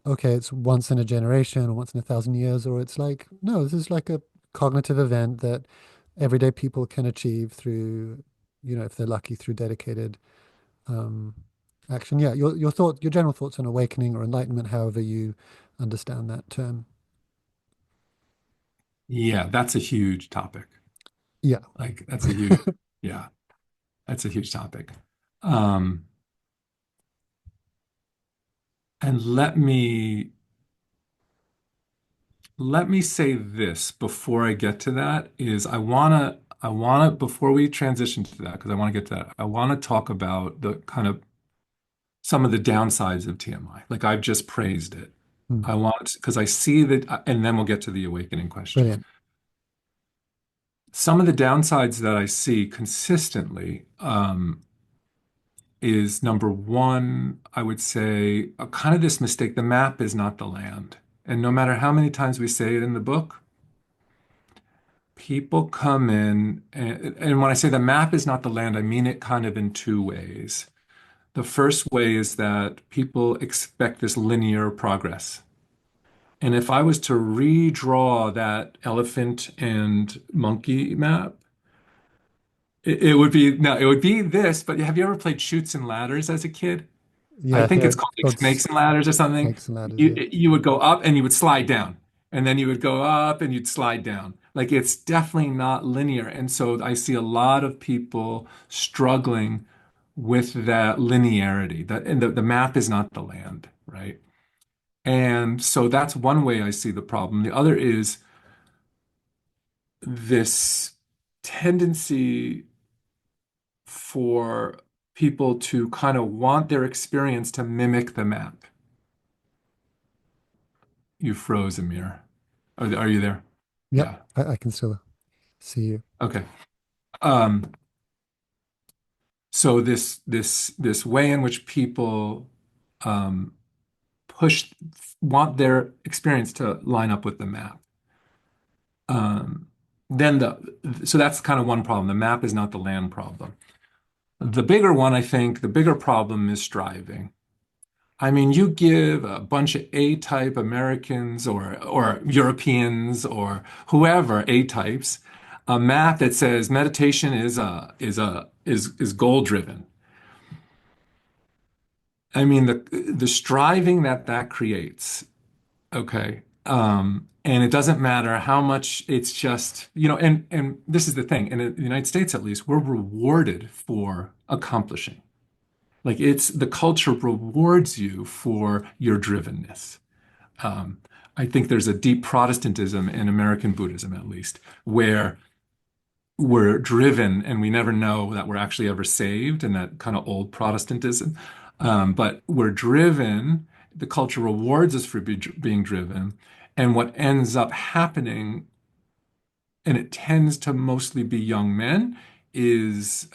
okay, it's once in a generation or once in 1,000 years, or it's like no, this is like a cognitive event that everyday people can achieve through, if they're lucky, through dedicated um, action. Yeah, your general thoughts on awakening or enlightenment, however you understand that term. Yeah, that's a huge topic. Yeah. Like that's a huge, yeah, that's a huge topic. Um, and let me say this before I get to that is I wanna before we transition to that, because I want to get to that, I want to talk about the kind of some of the downsides of TMI. Like I've just praised it. Hmm. I want because I see that, and then we'll get to the awakening question. Brilliant. Some of the downsides that I see consistently is number one, I would say kind of this mistake, the map is not the land. And no matter how many times we say it in the book, people come in, and when I say the map is not the land, I mean it kind of in two ways. The first way is that people expect this linear progress. And if I was to redraw that elephant and monkey map, it would be no, it would be this. But have you ever played Chutes and Ladders as a kid? I Yeah, think yeah, it's it's called like called Snakes and Ladders or something. snakes and ladders. Yeah. You would go up and you would slide down, and then you would go up and you'd slide down. Like it's definitely not linear. And so I see a lot of people struggling with that linearity. That and the map is not the land, right? And so that's one way I see the problem. The other is this tendency for people to kind of want their experience to mimic the map. You froze, Amir. Are you there? Yep, Yeah. I can still see you. Okay. Um, so this way in which people um, push want their experience to line up with the map. Um, then so that's kind of one problem. The map is not the land problem. The bigger one, I think, the bigger problem is striving. I mean, you give a bunch of A-type Americans or Europeans or whoever A-types a map that says meditation is goal driven. I mean, the striving that creates, okay. And it doesn't matter how much it's just, and this is the thing, in the United States at least, we're rewarded for accomplishing. Like it's the culture rewards you for your drivenness. Um, I think there's a deep Protestantism in American Buddhism, at least, where we're driven and we never know that we're actually ever saved, and that kind of old Protestantism. But we're driven, the culture rewards us for being driven. And what ends up happening, and it tends to mostly be young men, is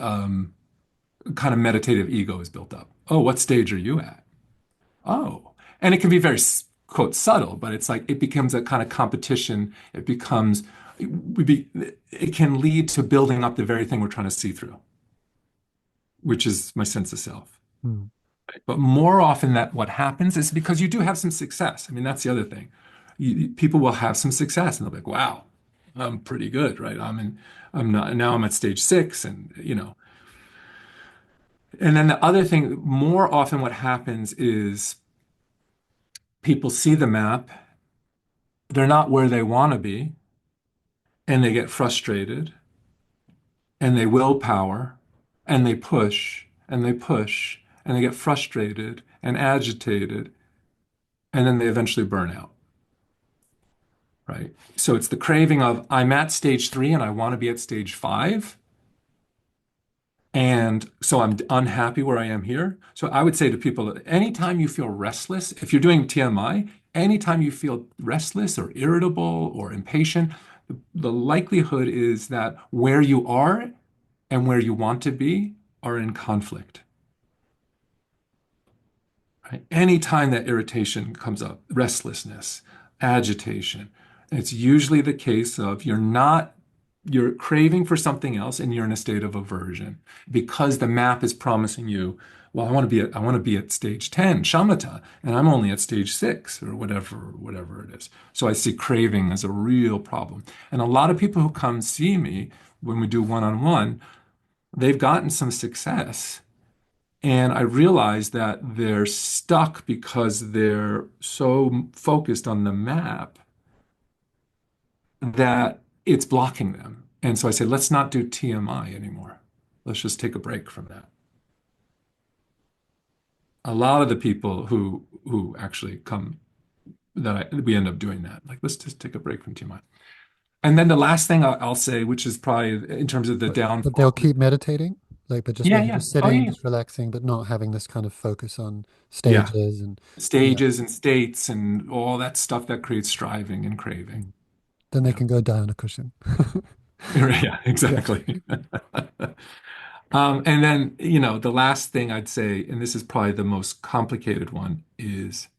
kind of meditative ego is built up. Oh, what stage are you at? Oh, and it can be very, quote, subtle, but it's like it becomes a kind of competition. It becomes, it can lead to building up the very thing we're trying to see through, which is my sense of self. Hmm. But more often that what happens is because you do have some success. I mean, that's the other thing. People will have some success and they'll be like, wow, I'm pretty good, right? I'm not, now I'm at stage 6 and. And then the other thing, more often what happens is people see the map, they're not where they want to be, and they get frustrated, and they willpower, and they push, and they push, and they get frustrated and agitated, and then they eventually burn out, right? So it's the craving of, I'm at stage 3 and I want to be at stage 5. And so I'm unhappy where I am here. So I would say to people, anytime you feel restless, if you're doing TMI, anytime you feel restless or irritable or impatient, the likelihood is that where you are and where you want to be are in conflict. Right? Anytime that irritation comes up, restlessness, agitation, it's usually the case of you're craving for something else and you're in a state of aversion because the map is promising you, well, I want to be at stage 10, shamatha, and I'm only at stage 6 or whatever it is. So I see craving as a real problem. And a lot of people who come see me when we do one-on-one, they've gotten some success. And I realize that they're stuck because they're so focused on the map that it's blocking them. And so I say, let's not do TMI anymore. Let's just take a break from that. A lot of the people who actually come we end up doing that. Like, let's just take a break from TMI. And then the last thing I'll say, which is probably in terms of the But they'll downfall. keep meditating, like, but just Yeah, maybe yeah. just Oh, sitting, yeah. just relaxing, but not having this kind of focus on Yeah. stages and yeah. Stages and states and all that stuff that creates striving and craving. Mm. Then they Yeah. can go die on a cushion. Yeah, Yeah. exactly. And then, the last thing I'd say, and this is probably the most complicated one, is,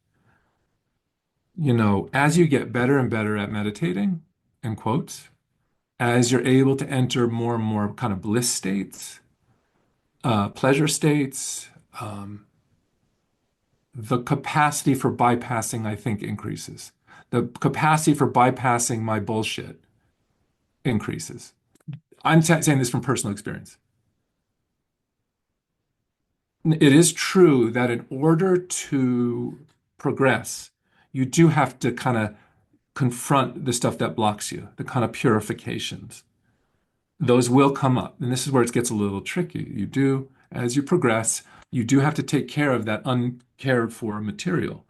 as you get better and better at meditating, in quotes, as you're able to enter more and more kind of bliss states, pleasure states, um, the capacity for bypassing, I think, increases. The capacity for bypassing my bullshit increases. I'm saying this from personal experience. It is true that in order to progress, you do have to kind of confront the stuff that blocks you, the kind of purifications. Those will come up. And this is where it gets a little tricky. You do, as you progress, you do have to take care of that uncared for material.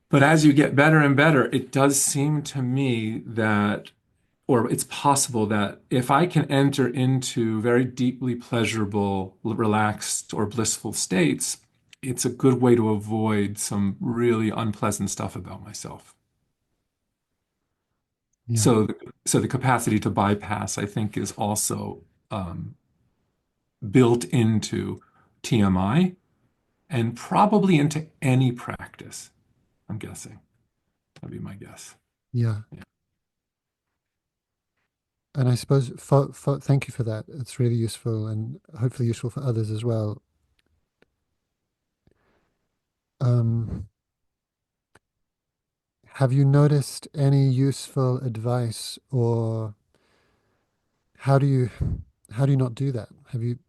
But as you get better and better, it does seem to me that, or it's possible that if I can enter into very deeply pleasurable, relaxed, or blissful states, it's a good way to avoid some really unpleasant stuff about myself. Yeah. So, so the capacity to bypass, I think, is also um, built into TMI and probably into any practice, I'm guessing. That'd be my guess. Yeah. Yeah. And I suppose thank you for that. It's really useful and hopefully useful for others as well. Um, have you noticed any useful advice, or how do you how do you not do that? Have you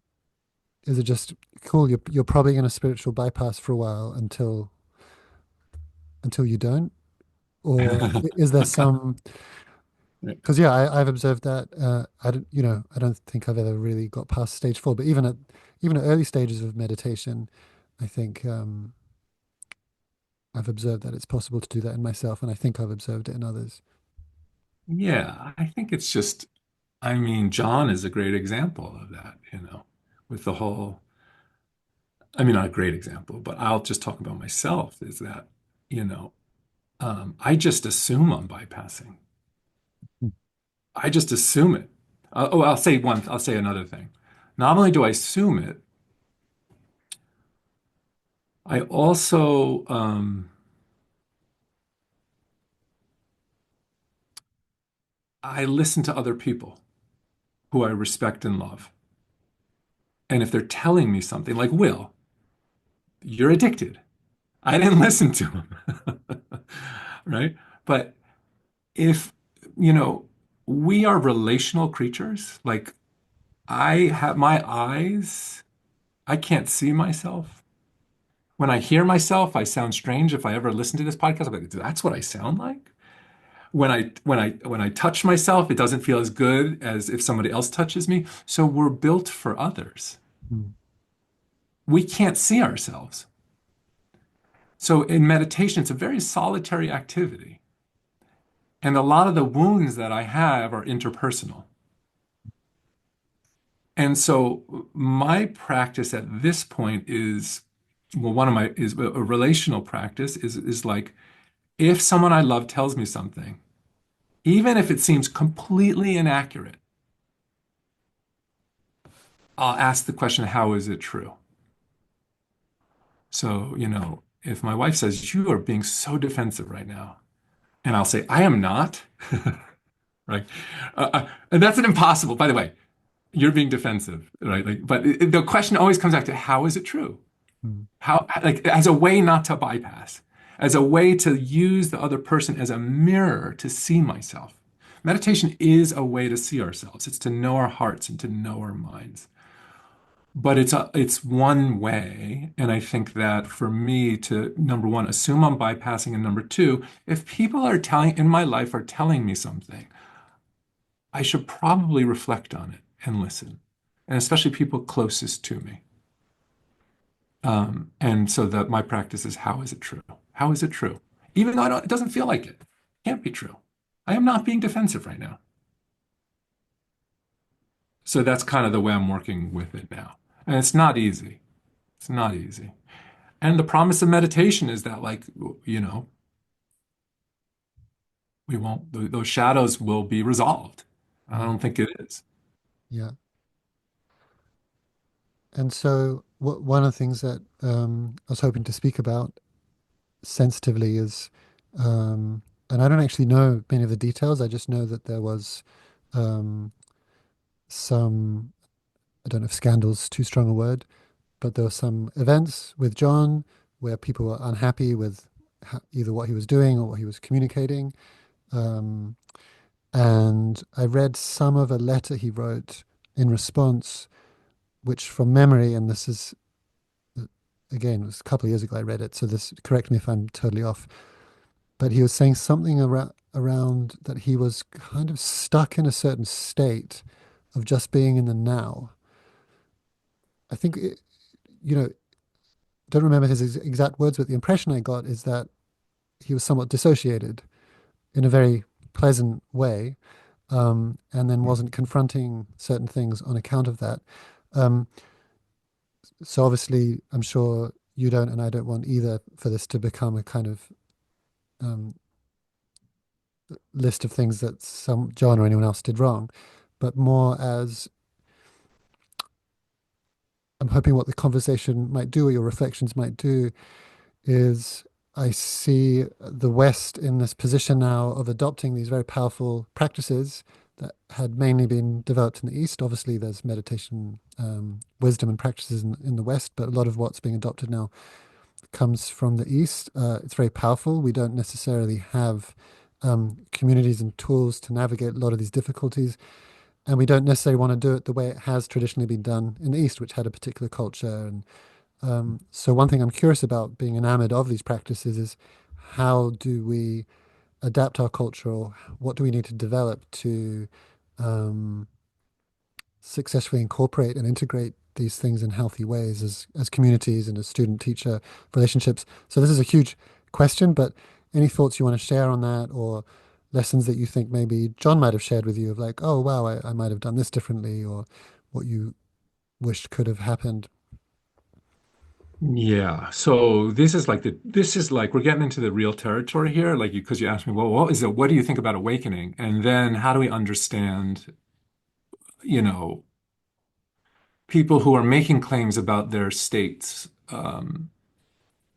is it just cool? You're probably in a spiritual bypass for a while until you don't, or is there some? Because yeah, I've observed that. I don't, I don't think I've ever really got past stage four. But even at early stages of meditation, I think I've observed that it's possible to do that in myself, and I think I've observed it in others. Yeah, I think it's just, I mean, John is a great example of that, with the whole, I mean, not a great example, but I'll just talk about myself is that, you know, I just assume I'm bypassing. Mm. I just assume it. I'll say another thing. Not only do I assume it, I also, I listen to other people who I respect and love. And if they're telling me something like, Will, you're addicted. I didn't listen to him. Right? But if, you know, we are relational creatures, like I have my eyes, I can't see myself. When I hear myself, I sound strange. If I ever listen to this podcast, I'm like, that's what I sound like. When I touch myself, it doesn't feel as good as if somebody else touches me. So we're built for others. Mm. We can't see ourselves. So in meditation, it's a very solitary activity. And a lot of the wounds that I have are interpersonal. And so my practice at this point is, well, one of my is a relational practice is like if someone I love tells me something, even if it seems completely inaccurate, I'll ask the question, how is it true? So, if my wife says, you are being so defensive right now, and I'll say, I am not, right? And that's an impossible, by the way, you're being defensive, right? Like, but the question always comes back to how is it true? Mm. How, like, as a way not to bypass, as a way to use the other person as a mirror to see myself. Meditation is a way to see ourselves. It's to know our hearts and to know our minds. But it's one way, and I think that for me to number one, assume I'm bypassing, and number two, if people are telling in my life are telling me something, I should probably reflect on it and listen, and especially people closest to me. And so that my practice is how is it true? How is it true? Even though it doesn't feel like it. It can't be true. I am not being defensive right now. So that's kind of the way I'm working with it now. And it's not easy. It's not easy. And the promise of meditation is that, like, you know, we won't, those shadows will be resolved. I Mm. don't think it is. Yeah. And so one of the things that I was hoping to speak about sensitively is, and I don't actually know many of the details. I just know that there was um, some, I don't know if scandal's too strong a word, but there were some events with John where people were unhappy with either what he was doing or what he was communicating. Um, and I read some of a letter he wrote in response, which from memory, and this is again, it was a couple of years ago I read it, so this correct me if I'm totally off. But he was saying something around that he was kind of stuck in a certain state of just being in the now. I think, you know, don't remember his exact words, but the impression I got is that he was somewhat dissociated in a very pleasant way, and then wasn't confronting certain things on account of that. Um, so obviously, I'm sure you don't, and I don't want either for this to become a kind of um, list of things that some John or anyone else did wrong, but more as I'm hoping what the conversation might do or your reflections might do is I see the West in this position now of adopting these very powerful practices that had mainly been developed in the East. Obviously, there's meditation, wisdom, and practices in the West, but a lot of what's being adopted now comes from the East. It's very powerful. We don't necessarily have communities and tools to navigate a lot of these difficulties. And we don't necessarily want to do it the way it has traditionally been done in the East, which had a particular culture. And so, one thing I'm curious about being enamored of these practices is how do we adapt our culture, or what do we need to develop to um, successfully incorporate and integrate these things in healthy ways as communities and as student-teacher relationships. So, this is a huge question, but any thoughts you want to share on that, or lessons that you think maybe John might have shared with you of like, oh, wow, I might have done this differently, or what you wished could have happened. Yeah. So this is like we're getting into the real territory here, like because you asked me, well, what is it? What do you think about awakening? And then how do we understand, you know, people who are making claims about their states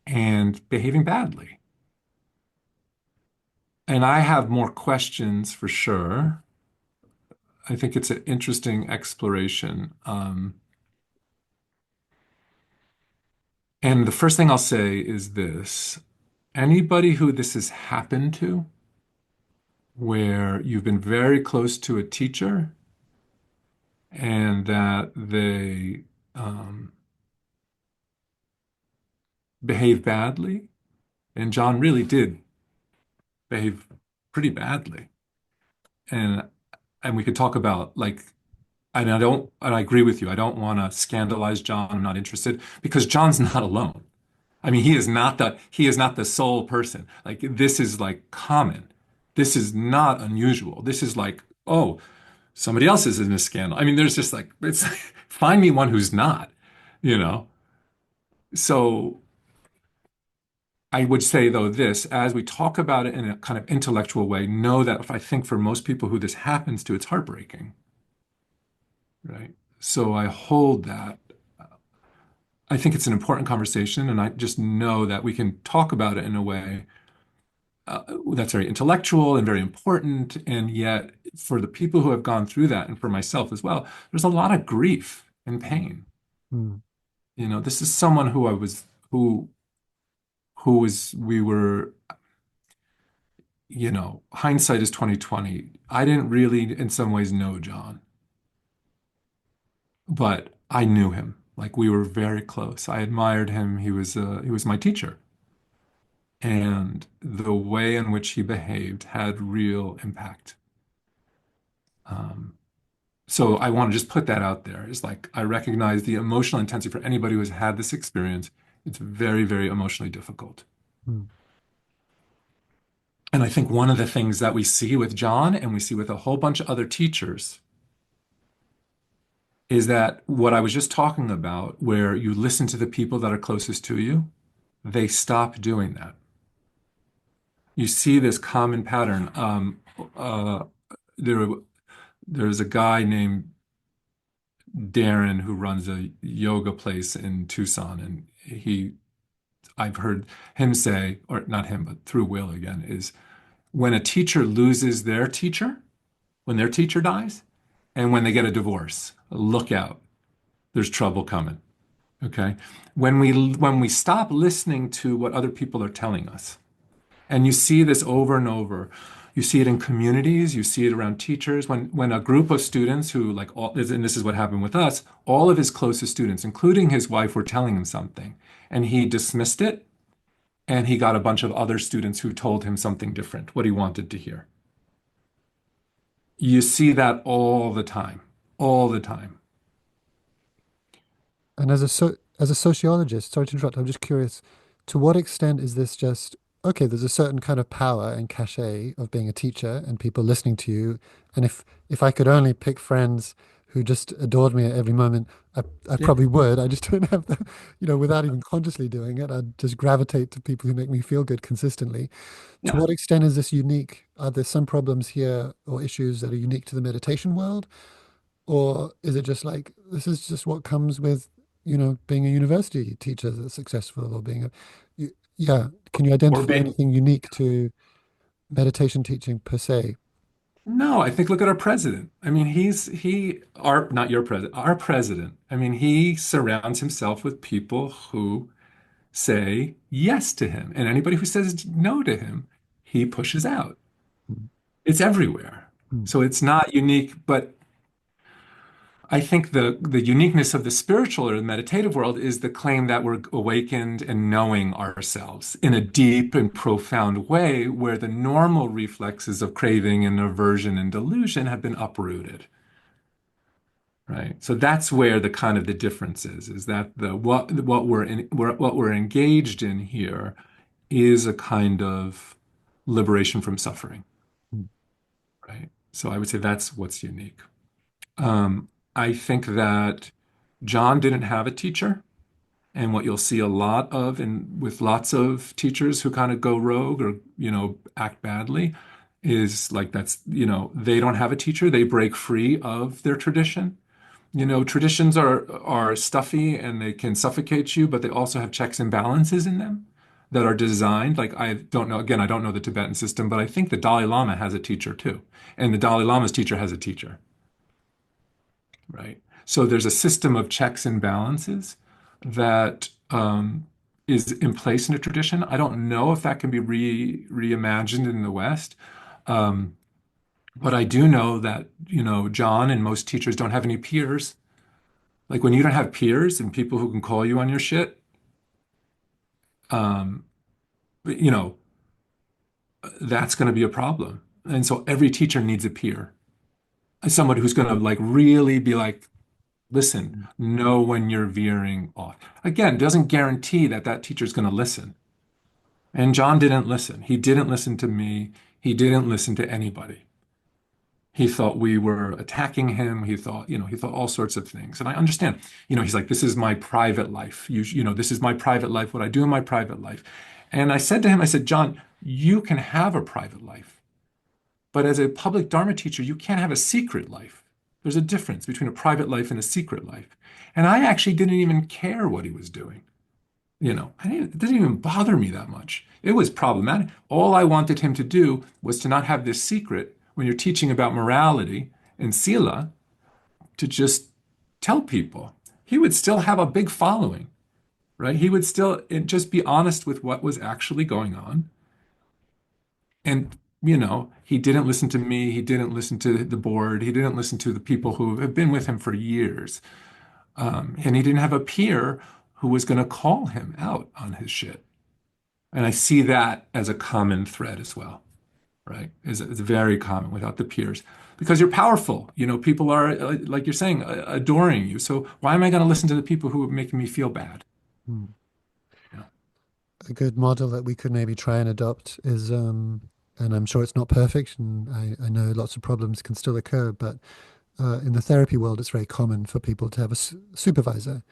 and behaving badly? And I have more questions for sure. I think it's an interesting exploration. And the first thing I'll say is this. Anybody who this has happened to, where you've been very close to a teacher and that they behave badly, and John really did behave pretty badly. And and we could talk about like, and I agree with you. I don't want to scandalize John. I'm not interested because John's not alone. I mean, he is not the sole person. Like this is like common. This is not unusual. This is like, oh, somebody else is in a scandal. I mean, there's just like it's find me one who's not, you know. So I would say though this, as we talk about it in a kind of intellectual way, know that if I think for most people who this happens to, it's heartbreaking, right? So I hold that. I think it's an important conversation, and I just know that we can talk about it in a way that's very intellectual and very important. And yet, for the people who have gone through that, and for myself as well, there's a lot of grief and pain. Mm, You know, this is someone who I was, who was, we were, you know, hindsight is 2020. I didn't really, in some ways, know John, but I knew him. Like we were very close. I admired him. He was my teacher. And the way in which he behaved had real impact. Um, So I want to just put that out there. It's like I recognize the emotional intensity for anybody who has had this experience. It's very, very emotionally difficult. mm, And I think one of the things that we see with John and we see with a whole bunch of other teachers is that what I was just talking about, where you listen to the people that are closest to you, they stop doing that. You see this common pattern. Uh, there, there's a guy named Darren who runs a yoga place in Tucson, and I've heard him say, or not him, but through Will again, is when a teacher loses their teacher, when their teacher dies, and when they get a divorce, look out, there's trouble coming. Okay. When we stop listening to what other people are telling us, and you see this over and over. You see it in communities, you see it around teachers. When a group of students who like all, and this is what happened with us, all of his closest students, including his wife, were telling him something, and he dismissed it, and he got a bunch of other students who told him something different, what he wanted to hear. You see that all the time, all the time. And as a sociologist, sorry to interrupt, I'm just curious, to what extent is this just okay, there's a certain kind of power and cachet of being a teacher and people listening to you, and if I could only pick friends who just adored me at every moment, I Yeah. probably would. I just don't have the, without even consciously doing it, I'd just gravitate to people who make me feel good consistently. To Yeah. what extent is this unique? Are there some problems here or issues that are unique to the meditation world? Or is it just like this is just what comes with, being a university teacher that's successful or being yeah. Can you Or identify being anything unique to meditation teaching per se? No, I think look at our president. I mean, our not your president, our president. I mean, he surrounds himself with people who say yes to him, and anybody who says no to him, he pushes out. Mm, It's everywhere. mm, So it's not unique, but I think the uniqueness of the spiritual or the meditative world is the claim that we're awakened and knowing ourselves in a deep and profound way where the normal reflexes of craving and aversion and delusion have been uprooted. Right. So that's where the kind of the difference is that the what we're engaged in here is a kind of liberation from suffering. mm, Right. So I would say that's what's unique. Um, I think that John didn't have a teacher, and what you'll see a lot of, and with lots of teachers who kind of go rogue or act badly, is like they don't have a teacher. They break free of their tradition. Traditions are stuffy and they can suffocate you, but they also have checks and balances in them that are designed. Like I don't know, again, I don't know the Tibetan system, but I think the Dalai Lama has a teacher too. And the Dalai Lama's teacher has a teacher, right? So there's a system of checks and balances that is in place in a tradition. I don't know if that can be reimagined in the West. Um, but I do know that, John and most teachers don't have any peers. Like when you don't have peers and people who can call you on your shit, um, you know, that's going to be a problem. And so every teacher needs a peer, someone who's going to like really be like, listen, mm, know when you're veering off. Again, doesn't guarantee that that teacher's going to listen. And John didn't listen. He didn't listen to me. He didn't listen to anybody. He thought we were attacking him. He thought all sorts of things. And I understand, he's like, this is my private life. This is my private life, what I do in my private life. And I said to him, I said, John, you can have a private life, but as a public Dharma teacher, you can't have a secret life. There's a difference between a private life and a secret life. And I actually didn't even care what he was doing. It didn't even bother me that much. It was problematic. All I wanted him to do was to not have this secret when you're teaching about morality and sila, to just tell people. He would still have a big following, right? He would still just be honest with what was actually going on. And, he didn't listen to me. He didn't listen to the board. He didn't listen to the people who have been with him for years. And he didn't have a peer who was going to call him out on his shit. And I see that as a common thread as well, right? It's very common without the peers because you're powerful. People are, like you're saying, adoring you. So why am I going to listen to the people who are making me feel bad? mm. You know? A good model that we could maybe try and adopt is, and I'm sure it's not perfect, and I know lots of problems can still occur, but in the therapy world, it's very common for people to have a supervisor,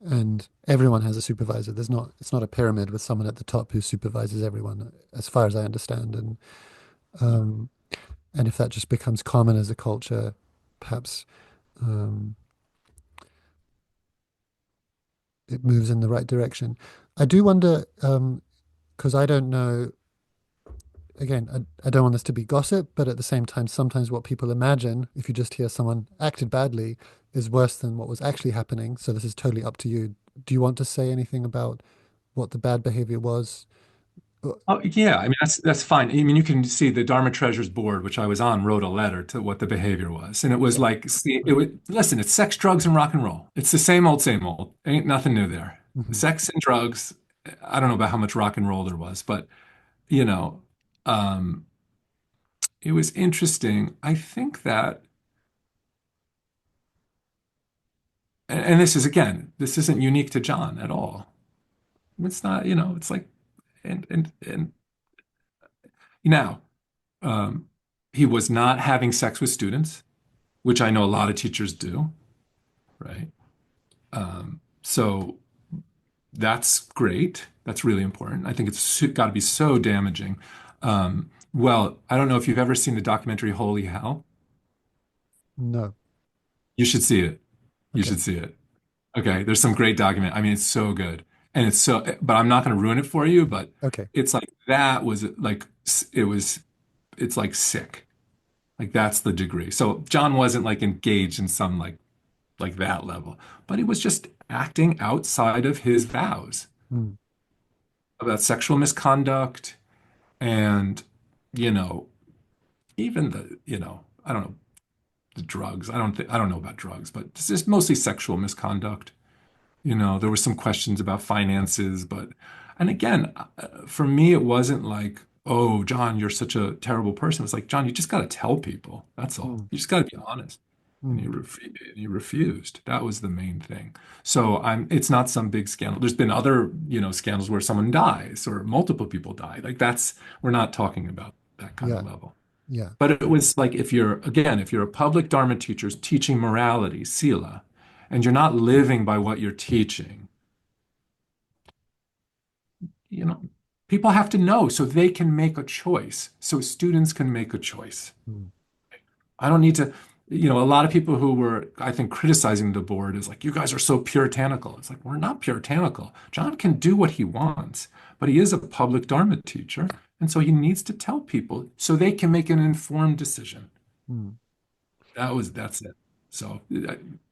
and everyone has a supervisor. It's not a pyramid with someone at the top who supervises everyone, as far as I understand. Um, and if that just becomes common as a culture, perhaps um, it moves in the right direction. I do wonder, because I don't know, again, I don't want this to be gossip, but at the same time, sometimes what people imagine, if you just hear someone acted badly, is worse than what was actually happening. So this is totally up to you. do you want to say anything about what the bad behavior was? Uh, Oh, yeah, I mean that's fine. I mean, you can see the Dharma Treasures Board, which I was on, wrote a letter to what the behavior was, and it was Yeah. like, see, it would listen. It's sex, drugs, and rock and roll. It's the same old, same old. Ain't nothing new there. Hmm. Sex and drugs. I don't know about how much rock and roll there was, but you know, um, it was interesting. I think that, and this is again, this isn't unique to John at all. It's not, it's like, and now, um, he was not having sex with students, which I know a lot of teachers do, right? So that's great. That's really important. I think it's got to be so damaging. Well, I don't know if you've ever seen the documentary Holy Hell. No. You should see it. You Okay. should see it. Okay, there's some great document. I mean, it's so good. And it's so, but I'm not going to ruin it for you, but Okay. it's like that was like, it was, it's like sick. Like that's the degree. So John wasn't like engaged in some like that level, but he was just acting outside of his vows Mm. about sexual misconduct and, you know, even I don't know, the drugs. I don't know about drugs, but it's just mostly sexual misconduct. There were some questions about finances, and again, for me, it wasn't like, oh, John, you're such a terrible person. It's like, John, you just got to tell people. That's all. Mm. You just got to be honest. And Mm. he refused. That was the main thing. So it's not some big scandal. There's been other, scandals where someone dies or multiple people die. Like we're not talking about that kind Yeah. of level. Yeah. But it was like if you're a public Dharma teacher teaching morality, sila, and you're not living by what you're teaching, you know, people have to know so they can make a choice, so students can make a choice. Mm. I don't need to, a lot of people who were, I think, criticizing the board is like, you guys are so puritanical. It's like, we're not puritanical. John can do what he wants, but he is a public Dharma teacher. And so he needs to tell people so they can make an informed decision. Mm. That's it. So,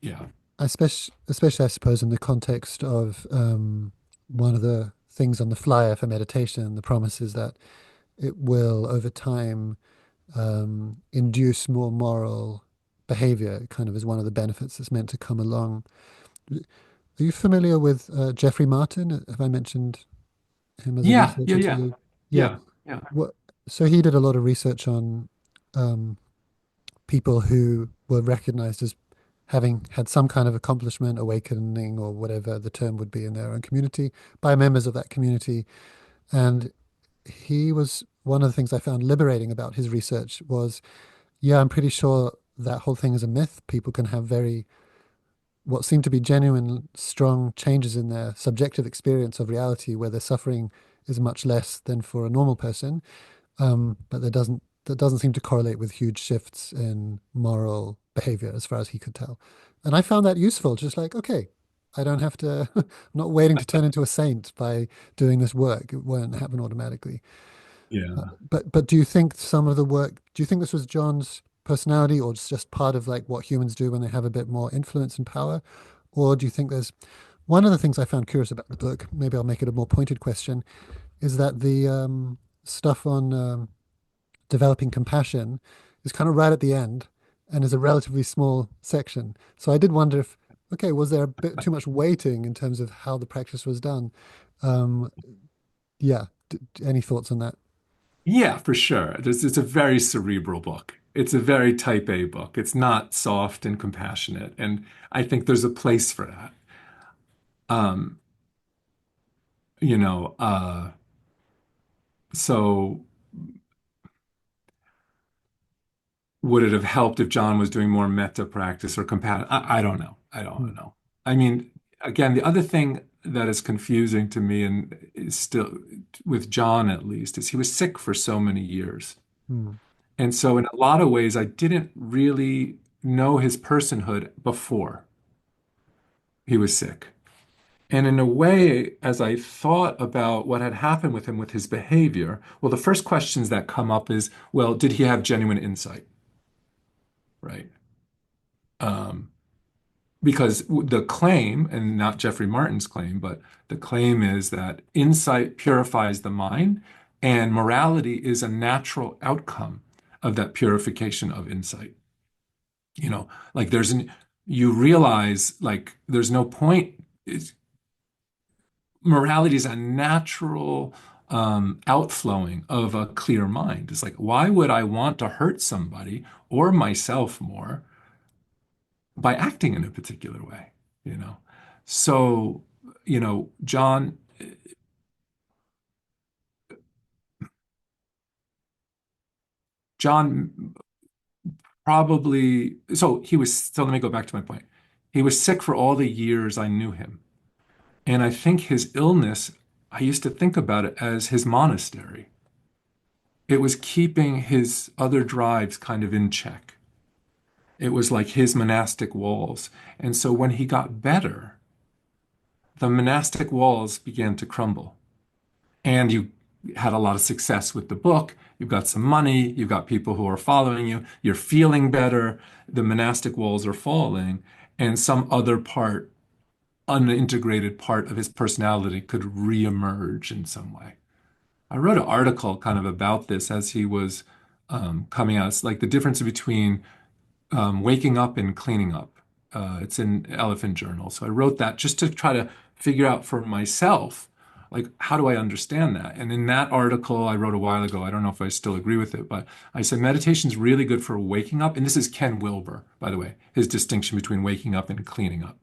yeah. Especially, I suppose, in the context of one of the things on the flyer for meditation, the promise is that it will, over time, induce more moral behavior, kind of as one of the benefits that's meant to come along. Are you familiar with Jeffrey Martin? Have I mentioned him as a Yeah, yeah, researcher to yeah, you? Yeah. yeah, yeah. What, so he did a lot of research on um, people who were recognized as having had some kind of accomplishment, awakening, or whatever the term would be in their own community by members of that community. And he was one of the things I found liberating about his research was, yeah, I'm pretty sure that whole thing is a myth. People can have very, what seem to be genuine, strong changes in their subjective experience of reality where their suffering is much less than for a normal person. But that doesn't seem to correlate with huge shifts in moral behavior as far as he could tell. And I found that useful, just like, okay, I don't have to, I'm not waiting to turn into a saint by doing this work. It won't happen automatically. Yeah. But do you think some of the work, do you think this was John's personality or just part of like what humans do when they have a bit more influence and power? Or do you think there's one of the things I found curious about the book, maybe I'll make it a more pointed question, is that the stuff on developing compassion is kind of right at the end and is a relatively small section. So I did wonder if, okay, was there a bit too much weighting in terms of how the practice was done? Um, yeah, any thoughts on that? Yeah, for sure. It's a very cerebral book. It's a very type A book. It's not soft and compassionate. And I think there's a place for that. Um, you know, uh, so would it have helped if John was doing more metta practice or compassion? I don't know. I Hmm. don't know. I mean, again, the other thing that is confusing to me and is still with John at least is he was sick for so many years. Hmm. And so, in a lot of ways, I didn't really know his personhood before he was sick. And in a way, as I thought about what had happened with him with his behavior, well, the first questions that come up is, well, did he have genuine insight? Right. Um, because the claim, and not Jeffrey Martin's claim, but the claim is that insight purifies the mind, and morality is a natural outcome of that purification of insight. You know, like you realize like there's no point. Morality is a natural outflowing of a clear mind. It's like, why would I want to hurt somebody or myself more by acting in a particular way, you know? So, John probably, so let me go back to my point. He was sick for all the years I knew him. And I think his illness, I used to think about it as his monastery. It was keeping his other drives kind of in check. It was like his monastic walls. And so when he got better, the monastic walls began to crumble. And you had a lot of success with the book. You've got some money. You've got people who are following you. You're feeling better. The monastic walls are falling. And some other part, unintegrated part of his personality could reemerge in some way. I wrote an article kind of about this as he was coming out. It's like the difference between waking up and cleaning up. It's in Elephant Journal. So I wrote that just to try to figure out for myself, like, how do I understand that? And in that article I wrote a while ago, I don't know if I still agree with it, but I said meditation is really good for waking up. And this is Ken Wilber, by the way, his distinction between waking up and cleaning up.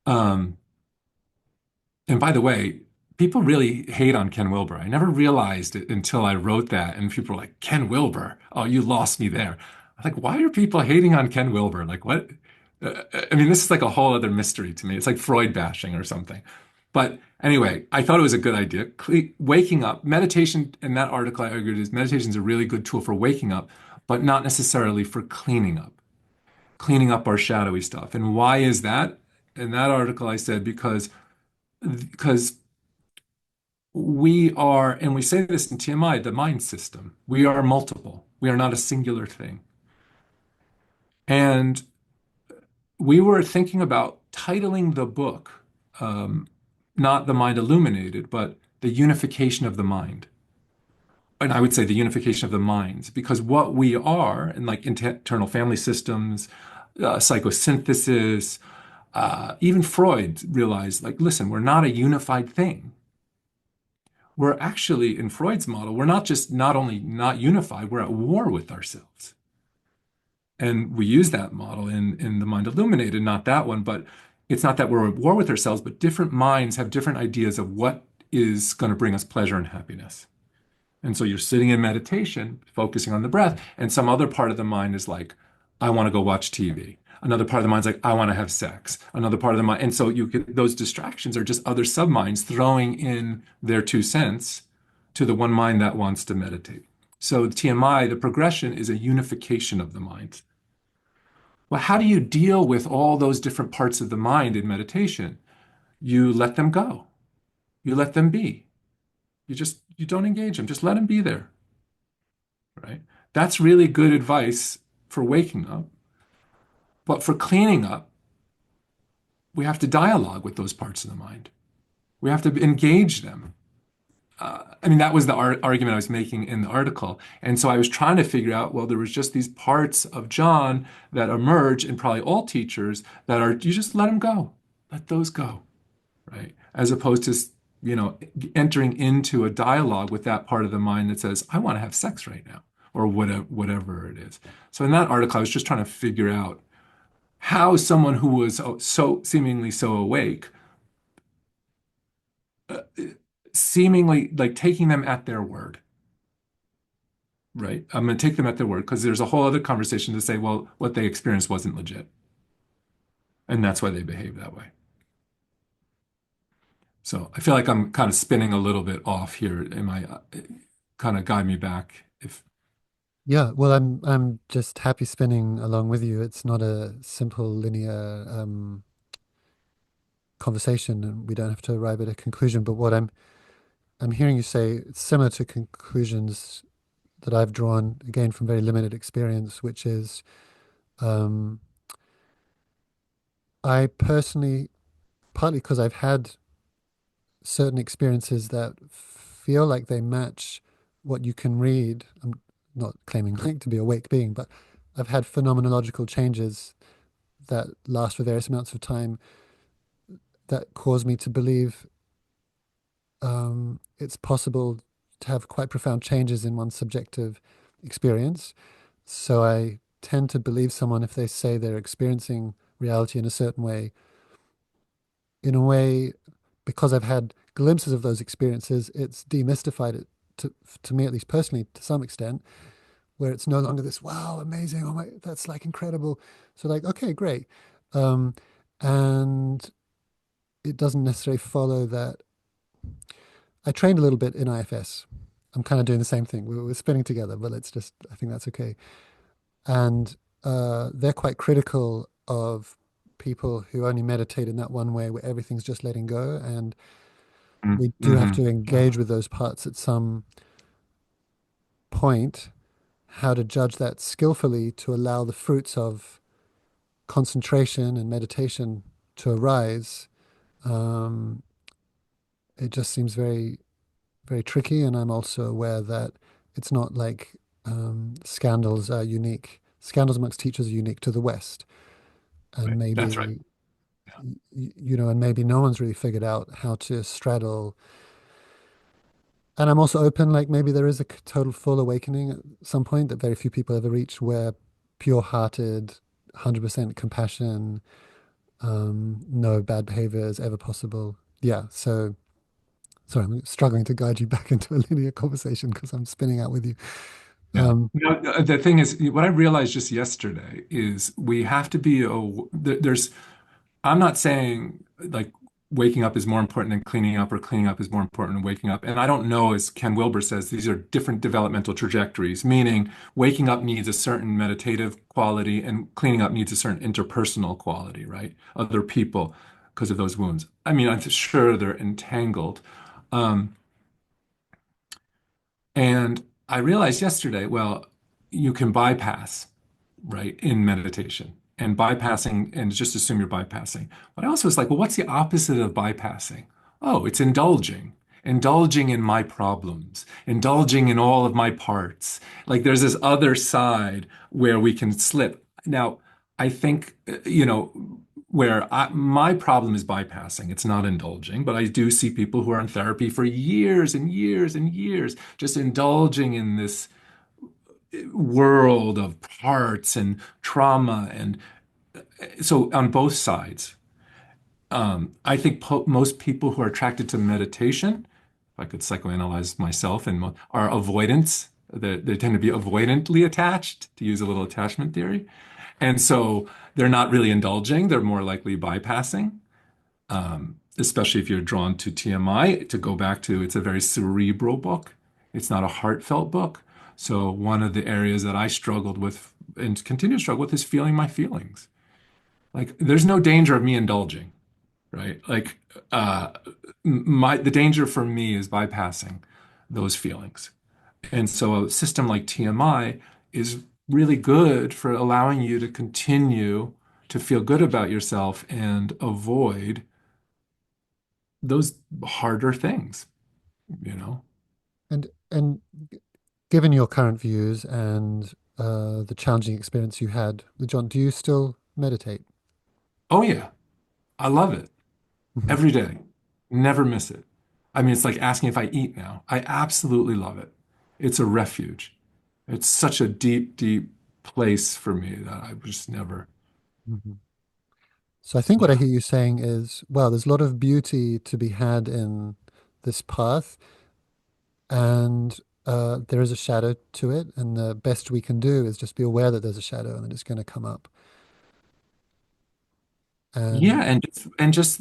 Um, and by the way, people really hate on Ken Wilber. I never realized it until I wrote that. And people were like, Ken Wilber, oh, you lost me there. I'm like, why are people hating on Ken Wilber? Like, what? I mean, this is like a whole other mystery to me. It's like Freud bashing or something. But anyway, I thought it was a good idea. Waking up, meditation, in that article I argued is meditation is a really good tool for waking up, but not necessarily for cleaning up our shadowy stuff. And why is that? In that article, I said because we are, and we say this in TMI, the mind system, we are multiple. We are not a singular thing. And we were thinking about titling the book, um, not The Mind Illuminated, but The Unification of the Mind. And I would say the unification of the minds, because what we are, in like internal family systems, psychosynthesis, even Freud realized, like, listen, we're not a unified thing. We're actually, in Freud's model, we're not just not only not unified, we're at war with ourselves. And we use that model in The Mind Illuminated, not that one, but it's not that we're at war with ourselves, but different minds have different ideas of what is going to bring us pleasure and happiness. And so you're sitting in meditation, focusing on the breath, and some other part of the mind is like, I want to go watch TV. Another part of the mind's like, I want to have sex. Another part of the mind, and so those distractions are just other subminds throwing in their 2 cents to the one mind that wants to meditate. So TMI, the progression is a unification of the mind. Well, how do you deal with all those different parts of the mind in meditation? You let them go. You let them be. You don't engage them. Just let them be there, right? That's really good advice for waking up. But for cleaning up, we have to dialogue with those parts of the mind. We have to engage them. I mean, that was the argument I was making in the article. And so I was trying to figure out, well, there was just these parts of John that emerge in probably all teachers that are, you just let them go. Let those go, right? As opposed to, entering into a dialogue with that part of the mind that says, I want to have sex right now, or whatever it is. So in that article, I was just trying to figure out how someone who was so seemingly so awake, uh, seemingly like taking them at their word, right? I'm going to take them at their word because there's a whole other conversation to say, well, what they experienced wasn't legit. And that's why they behave that way. So I feel like I'm kind of spinning a little bit off here. Am I kind of guide me back if Yeah, well, I'm just happy spinning along with you. It's not a simple linear conversation, and we don't have to arrive at a conclusion. But what I'm hearing you say, it's similar to conclusions that I've drawn again from very limited experience, which is um, I personally, partly because I've had certain experiences that feel like they match what you can read. I'm not claiming like to be a awake being, but I've had phenomenological changes that last for various amounts of time that cause me to believe it's possible to have quite profound changes in one's subjective experience. So I tend to believe someone if they say they're experiencing reality in a way, because I've had glimpses of those experiences, it's demystified it to me, at least personally, to some extent, where it's no longer this, wow, amazing, oh my, that's like incredible. So like, okay, great. Um, and it doesn't necessarily follow that. I trained a little bit in IFS. I'm kind of doing the same thing. We're spinning together, but it's just, I think that's okay. And they're quite critical of people who only meditate in that one way where everything's just letting go. And we do have Mm-hmm. to engage with those parts at some point, how to judge that skillfully to allow the fruits of concentration and meditation to arise. Um, it just seems very, very tricky. And I'm also aware that it's not like scandals are unique. Scandals amongst teachers are unique to the West. And Right. That's right. maybe, and maybe no one's really figured out how to straddle. And I'm also open, like maybe there is a total full awakening at some point that very few people ever reach, where pure-hearted, 100% compassion, no bad behavior is ever possible. Yeah. So, sorry, I'm struggling to guide you back into a linear conversation because I'm spinning out with you. Yeah. Um, The thing is, what I realized just yesterday is we have to be, there's, I'm not saying like waking up is more important than cleaning up or cleaning up is more important than waking up. And I don't know, as Ken Wilber says, these are different developmental trajectories, meaning waking up needs a certain meditative quality and cleaning up needs a certain interpersonal quality, right? Other people because of those wounds. I mean, I'm sure they're entangled. Um, and I realized yesterday, well, you can bypass, right, in meditation and bypassing and just assume you're bypassing. But I also was like, well, what's the opposite of bypassing? Oh, it's indulging. Indulging in my problems, indulging in all of my parts. Like there's this other side where we can slip. Now, I think, my problem is bypassing. It's not indulging, but I do see people who are in therapy for years and years and years, just indulging in this world of parts and trauma. And so on both sides, I think most people who are attracted to meditation, if I could psychoanalyze myself, and are avoidants. They tend to be avoidantly attached, to use a little attachment theory. And so they're not really indulging, they're more likely bypassing, especially if you're drawn to TMI. To go back to, it's a very cerebral book, it's not a heartfelt book. So one of the areas that I struggled with and continue to struggle with is feeling my feelings. Like there's no danger of me indulging, right? Like uh, the danger for me is bypassing those feelings. And so a system like TMI is really good for allowing you to continue to feel good about yourself and avoid those harder things, you know? and given your current views and the challenging experience you had with John, do you still meditate? Oh yeah, I love it Mhm. every day. Never miss it. I mean, it's like asking if I eat now. I absolutely love it. It's a refuge. It's such a deep, deep place for me that I just never, Mhm. So I think what I yeah. hear you saying is, well, there's a lot of beauty to be had in this path, and there is a shadow to it, and the best we can do is just be aware that there's a shadow and that it's going to come up. Yeah, And and just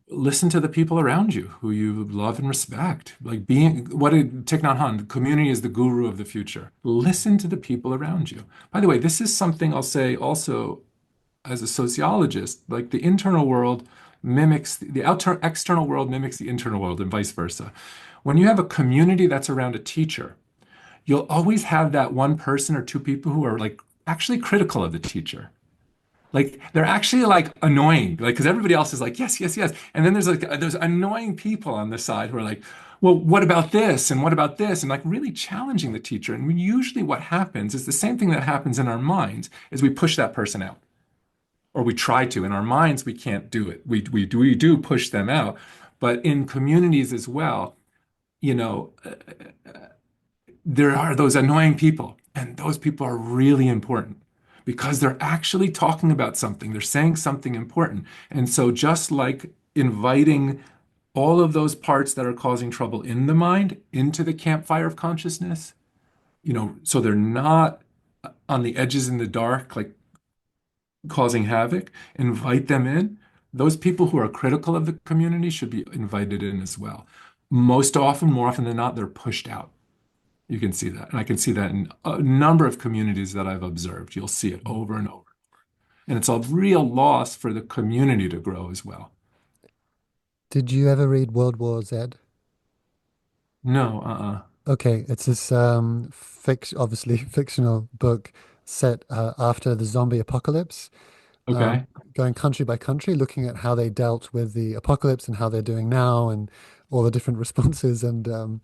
listen to the people around you who you love and respect. Like being what did Thich Nhat Hanh, community is the guru of the future. Listen to the people around you. By the way, this is something I'll say also as a sociologist, like the internal world mimics the outer external world mimics the internal world and vice versa. When you have a community that's around a teacher, you'll always have that one person or two people who are like actually critical of the teacher. Like they're actually like annoying, like because everybody else is like yes, yes, yes, and then there's like there's annoying people on the side who are like, well, what about this and what about this, and like really challenging the teacher. And usually, what happens is the same thing that happens in our minds is we push that person out, or we try to. In our minds, we can't do it. We do push them out, but in communities as well, you know, there are those annoying people, and those people are really important because they're actually talking about something, they're saying something important. And so, just like inviting all of those parts that are causing trouble in the mind into the campfire of consciousness, so they're not on the edges in the dark, like causing havoc, invite them in. Those people who are critical of the community should be invited in as well. Most often, more often than not, they're pushed out. You can see that. And I can see that in a number of communities that I've observed. You'll see it over and over. And it's a real loss for the community to grow as well. Did you ever read World War Z? No, Okay, it's this obviously fictional book set after the zombie apocalypse, okay. going country by country, looking at how they dealt with the apocalypse and how they're doing now, and all the different responses. And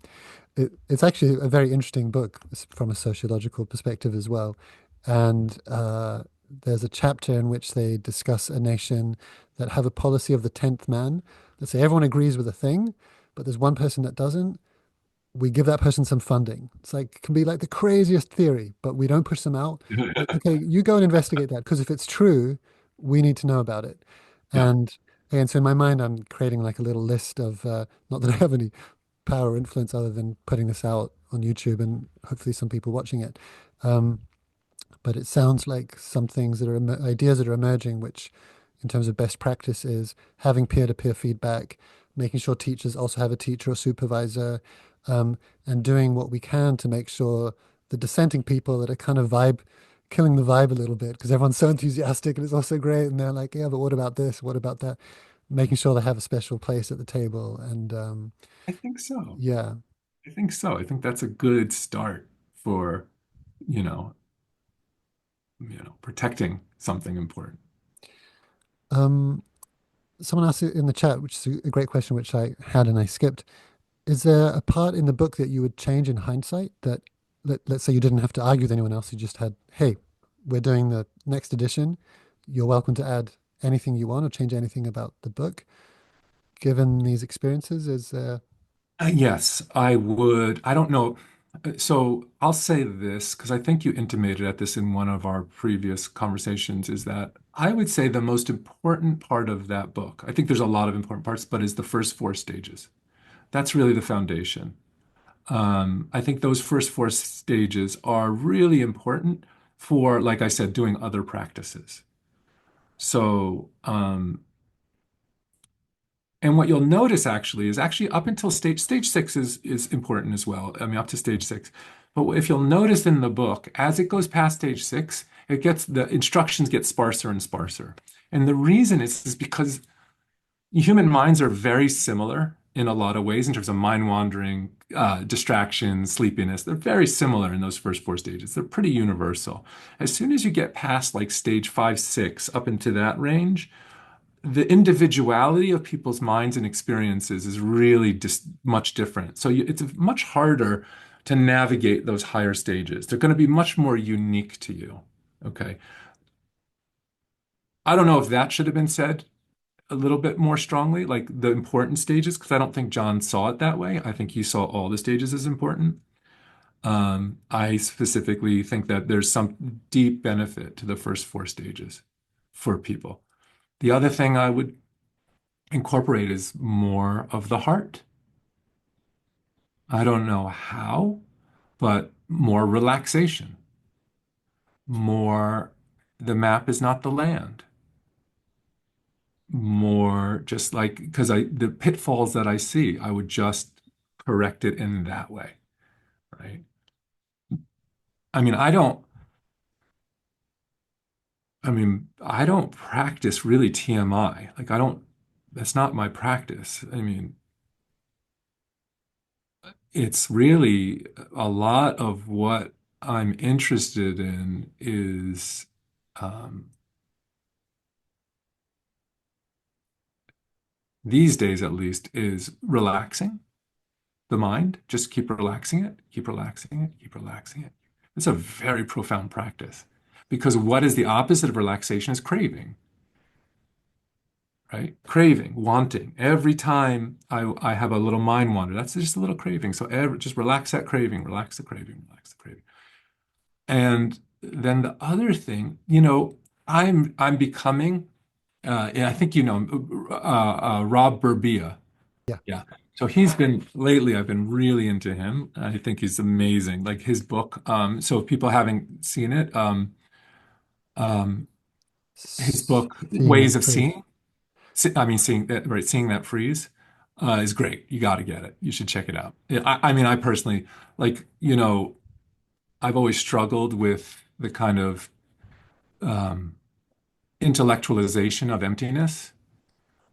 it's actually a very interesting book from a sociological perspective as well. And there's a chapter in which they discuss a nation that have a policy of the 10th man. Let's say everyone agrees with a thing, but there's one person that doesn't. We give that person some funding. It's like, it can be like the craziest theory, but we don't push them out. Like, okay, you go and investigate that because if it's true, we need to know about it. Yeah. And so in my mind, I'm creating like a little list of, not that I have any power or influence other than putting this out on YouTube and hopefully some people watching it. Um, but it sounds like some things that are ideas that are emerging, which in terms of best practice is having peer-to-peer feedback, making sure teachers also have a teacher or supervisor, and doing what we can to make sure the dissenting people that are kind of killing the vibe a little bit because everyone's so enthusiastic and it's also great and they're like, yeah, but what about this? What about that? Making sure they have a special place at the table and I think so. yeah. I think so. I think that's a good start for, you know, protecting something important. Um, Someone asked it in the chat, which is a great question, which I had and I skipped. Is there a part in the book that you would change in hindsight that let's say you didn't have to argue with anyone else, you just had, hey, we're doing the next edition. You're welcome to add anything you want or change anything about the book. Given these experiences, is Yes, I would. I don't know. So I'll say this because I think you intimated at this in one of our previous conversations is that I would say the most important part of that book, I think there's a lot of important parts, but is the first four stages. That's really the foundation. I think those first four stages are really important for, like I said, doing other practices. So, and what you'll notice actually is actually up until stage six is important as well. I mean, up to stage six. But if you'll notice in the book, as it goes past stage six, the instructions get sparser and sparser. And the reason is because human minds are very similar in a lot of ways in terms of mind wandering, distractions, sleepiness. They're very similar in those first four stages. They're pretty universal. As soon as you get past like stage five, six, up into that range, the individuality of people's minds and experiences is really just much different. So it's much harder to navigate those higher stages. They're going to be much more unique to you. Okay. I don't know if that should have been said a little bit more strongly, like the important stages, because I don't think John saw it that way. I think he saw all the stages as important. I specifically think that there's some deep benefit to the first four stages for people. The other thing I would incorporate is more of the heart. I don't know how, but more relaxation, more the map is not the land, more just like because the pitfalls that I see, I would just correct it in that way, right? I mean, I don't practice really TMI. Like that's not my practice. I mean, it's really a lot of what I'm interested in is these days at least, is relaxing the mind. Just keep relaxing it, keep relaxing it, keep relaxing it. It's a very profound practice because what is the opposite of relaxation is craving, right? Craving, wanting. Every time I have a little mind wander, that's just a little craving. So just relax that craving, relax the craving, relax the craving. And then the other thing, I'm becoming, I think Rob Burbea. Yeah. Yeah. So he's been lately, I've been really into him. I think he's amazing. Like his book, so if people haven't seen it, um, his book, Seeing Ways that of freeze. Seeing, seeing that, right, seeing that freeze, is great. You got to get it. You should check it out. Yeah, I mean, I personally, like, I've always struggled with the kind of um, intellectualization of emptiness,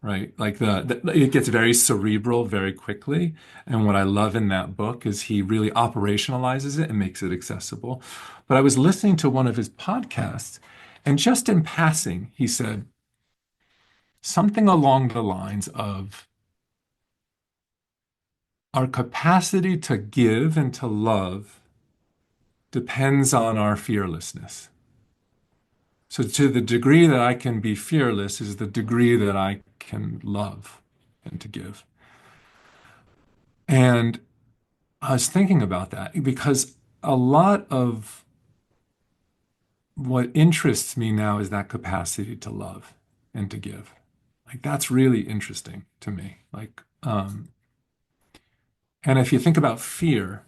right? Like it gets very cerebral very quickly. And what I love in that book is he really operationalizes it and makes it accessible. But I was listening to one of his podcasts, and just in passing, he said something along the lines of our capacity to give and to love depends on our fearlessness. So, to the degree that I can be fearless is the degree that I can love and to give. And I was thinking about that because a lot of what interests me now is that capacity to love and to give. Like that's really interesting to me. And if you think about fear,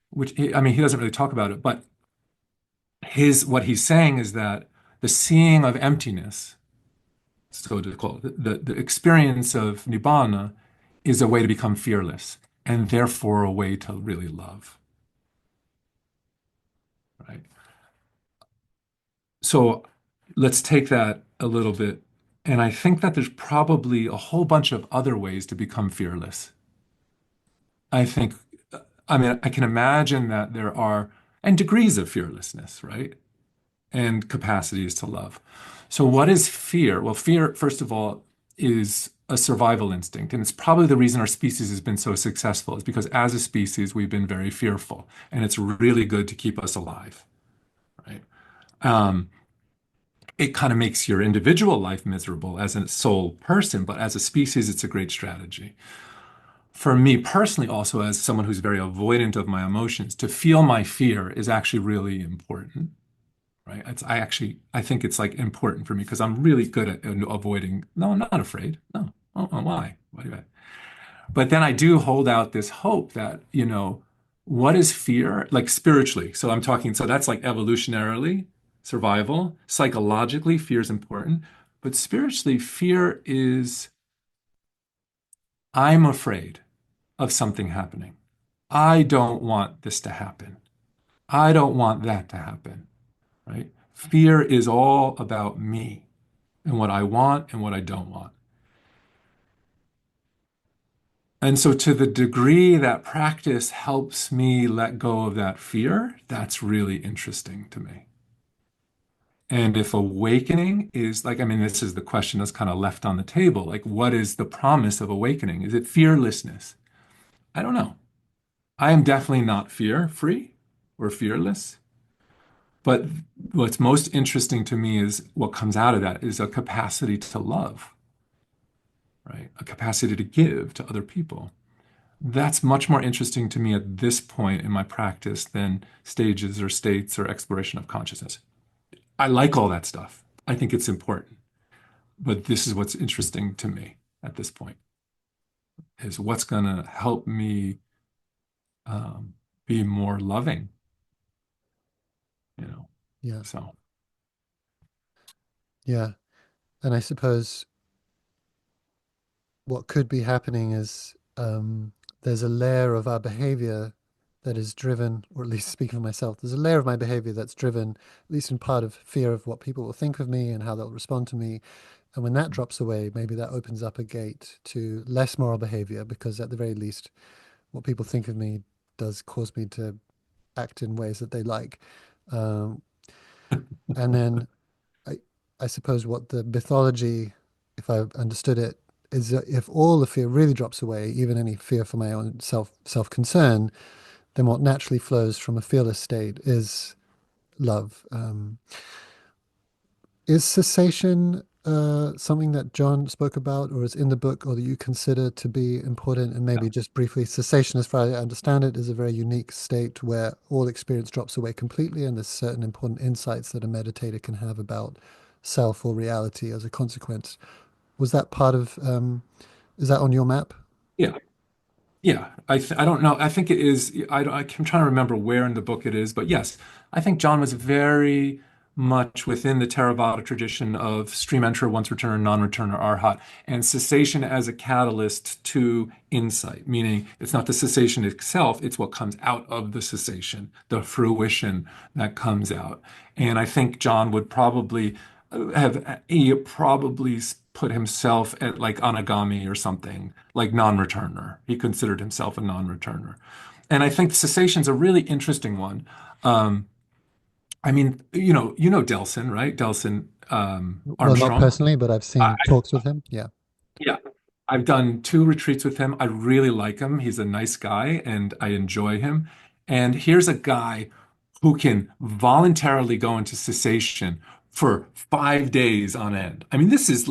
which I mean, he doesn't really talk about it, but what he's saying is that the seeing of emptiness, so to call it, the experience of nibbana, is a way to become fearless and therefore a way to really love, right? So let's take that a little bit. And I think that there's probably a whole bunch of other ways to become fearless. I think, I mean, I can imagine that there are, and degrees of fearlessness, right? And capacities to love. So, what is fear? Well, fear, first of all, is a survival instinct. And it's probably the reason our species has been so successful, is because as a species, we've been very fearful. And it's really good to keep us alive, right? Um, it kind of makes your individual life miserable as a sole person, but as a species, it's a great strategy. For me personally, also as someone who's very avoidant of my emotions, to feel my fear is actually really important, right? I think it's like important for me because I'm really good at avoiding. No, I'm not afraid. No, why? Why do I? But then I do hold out this hope that, what is fear? Like spiritually. So I'm talking, so that's like evolutionarily, survival. Psychologically, fear is important. But spiritually, fear is I'm afraid of something happening. I don't want this to happen. I don't want that to happen, right? Fear is all about me and what I want and what I don't want. And so, to the degree that practice helps me let go of that fear, that's really interesting to me. And if awakening is like, I mean, this is the question that's kind of left on the table. Like, what is the promise of awakening? Is it fearlessness? I don't know. I am definitely not fear free or fearless. But what's most interesting to me is what comes out of that is a capacity to love, right? A capacity to give to other people. That's much more interesting to me at this point in my practice than stages or states or exploration of consciousness. I like all that stuff. I think it's important. But this is what's interesting to me at this point is what's going to help me um, be more loving, you know. Yeah. So Yeah. And I suppose what could be happening is there's a layer of our behavior that is driven, or at least speaking for myself, there's a layer of my behavior that's driven, at least in part, of fear of what people will think of me and how they'll respond to me. And when that drops away, maybe that opens up a gate to less moral behavior, because at the very least, what people think of me does cause me to act in ways that they like. Um, and then I, I suppose what the mythology, if I've understood it, is that if all the fear really drops away, even any fear for my own self-concern, then what naturally flows from a fearless state is love. Is cessation something that John spoke about, or is in the book, or that you consider to be important? And maybe just briefly, cessation, as far as I understand it, is a very unique state where all experience drops away completely, and there's certain important insights that a meditator can have about self or reality as a consequence. Was that part of, is that on your map? Yeah. Yeah, I don't know. I think it is. I'm trying to remember where in the book it is, but yes, I think John was very much within the Theravada tradition of stream enterer, once returner, non-returner, arhat, and cessation as a catalyst to insight. Meaning, it's not the cessation itself; it's what comes out of the cessation, the fruition that comes out. And I think John would probably he probably put himself at like anagami or something, like non-returner. He considered himself a non-returner. And I think cessation's a really interesting one. Um, I mean, you know Delson, right? Delson Well, not Armstrong. personally, but I've I, seen talks with him. Yeah. yeah, I've done two retreats with him. I really like him. He's a nice guy and I enjoy him. And here's a guy who can voluntarily go into cessation for 5 days on end. I mean, this is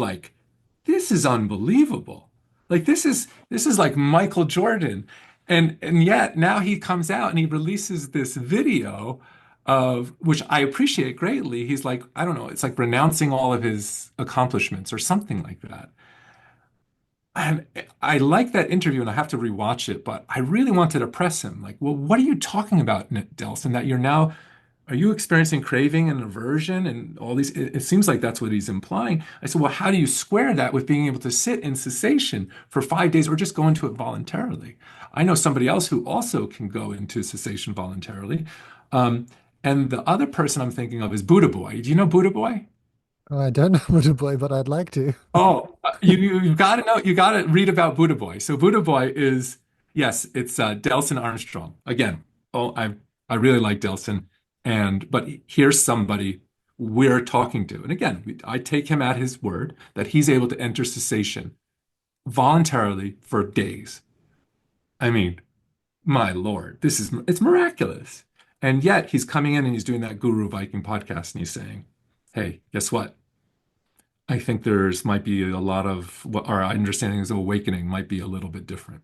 unbelievable. Like this is like Michael Jordan. And yet now he comes out and he releases this video of which I appreciate greatly. He's like, I don't know, it's like renouncing all of his accomplishments or something like that. And I like that interview and I have to rewatch it, but I really wanted to press him. Like, well, what are you talking about, Delson? That you're now, are you experiencing craving and aversion and all these? It seems like that's what he's implying. I said, well, how do you square that with being able to sit in cessation for 5 days or just go into it voluntarily? I know somebody else who also can go into cessation voluntarily. Um, and the other person I'm thinking of is Buddha Boy. Do you know Buddha Boy? Oh, I don't know Buddha Boy, but I'd like to. Oh, you got to know, you got to read about Buddha Boy. So Buddha Boy is, yes, it's Delson Armstrong. Again, oh, I really like Delson, and but here's somebody we're talking to, and again, I take him at his word that he's able to enter cessation voluntarily for days. I mean, my Lord, this is it's miraculous, and yet he's coming in and he's doing that Guru Viking podcast, and he's saying, "Hey, guess what? I think there's might be a lot of what our understandings of awakening might be a little bit different.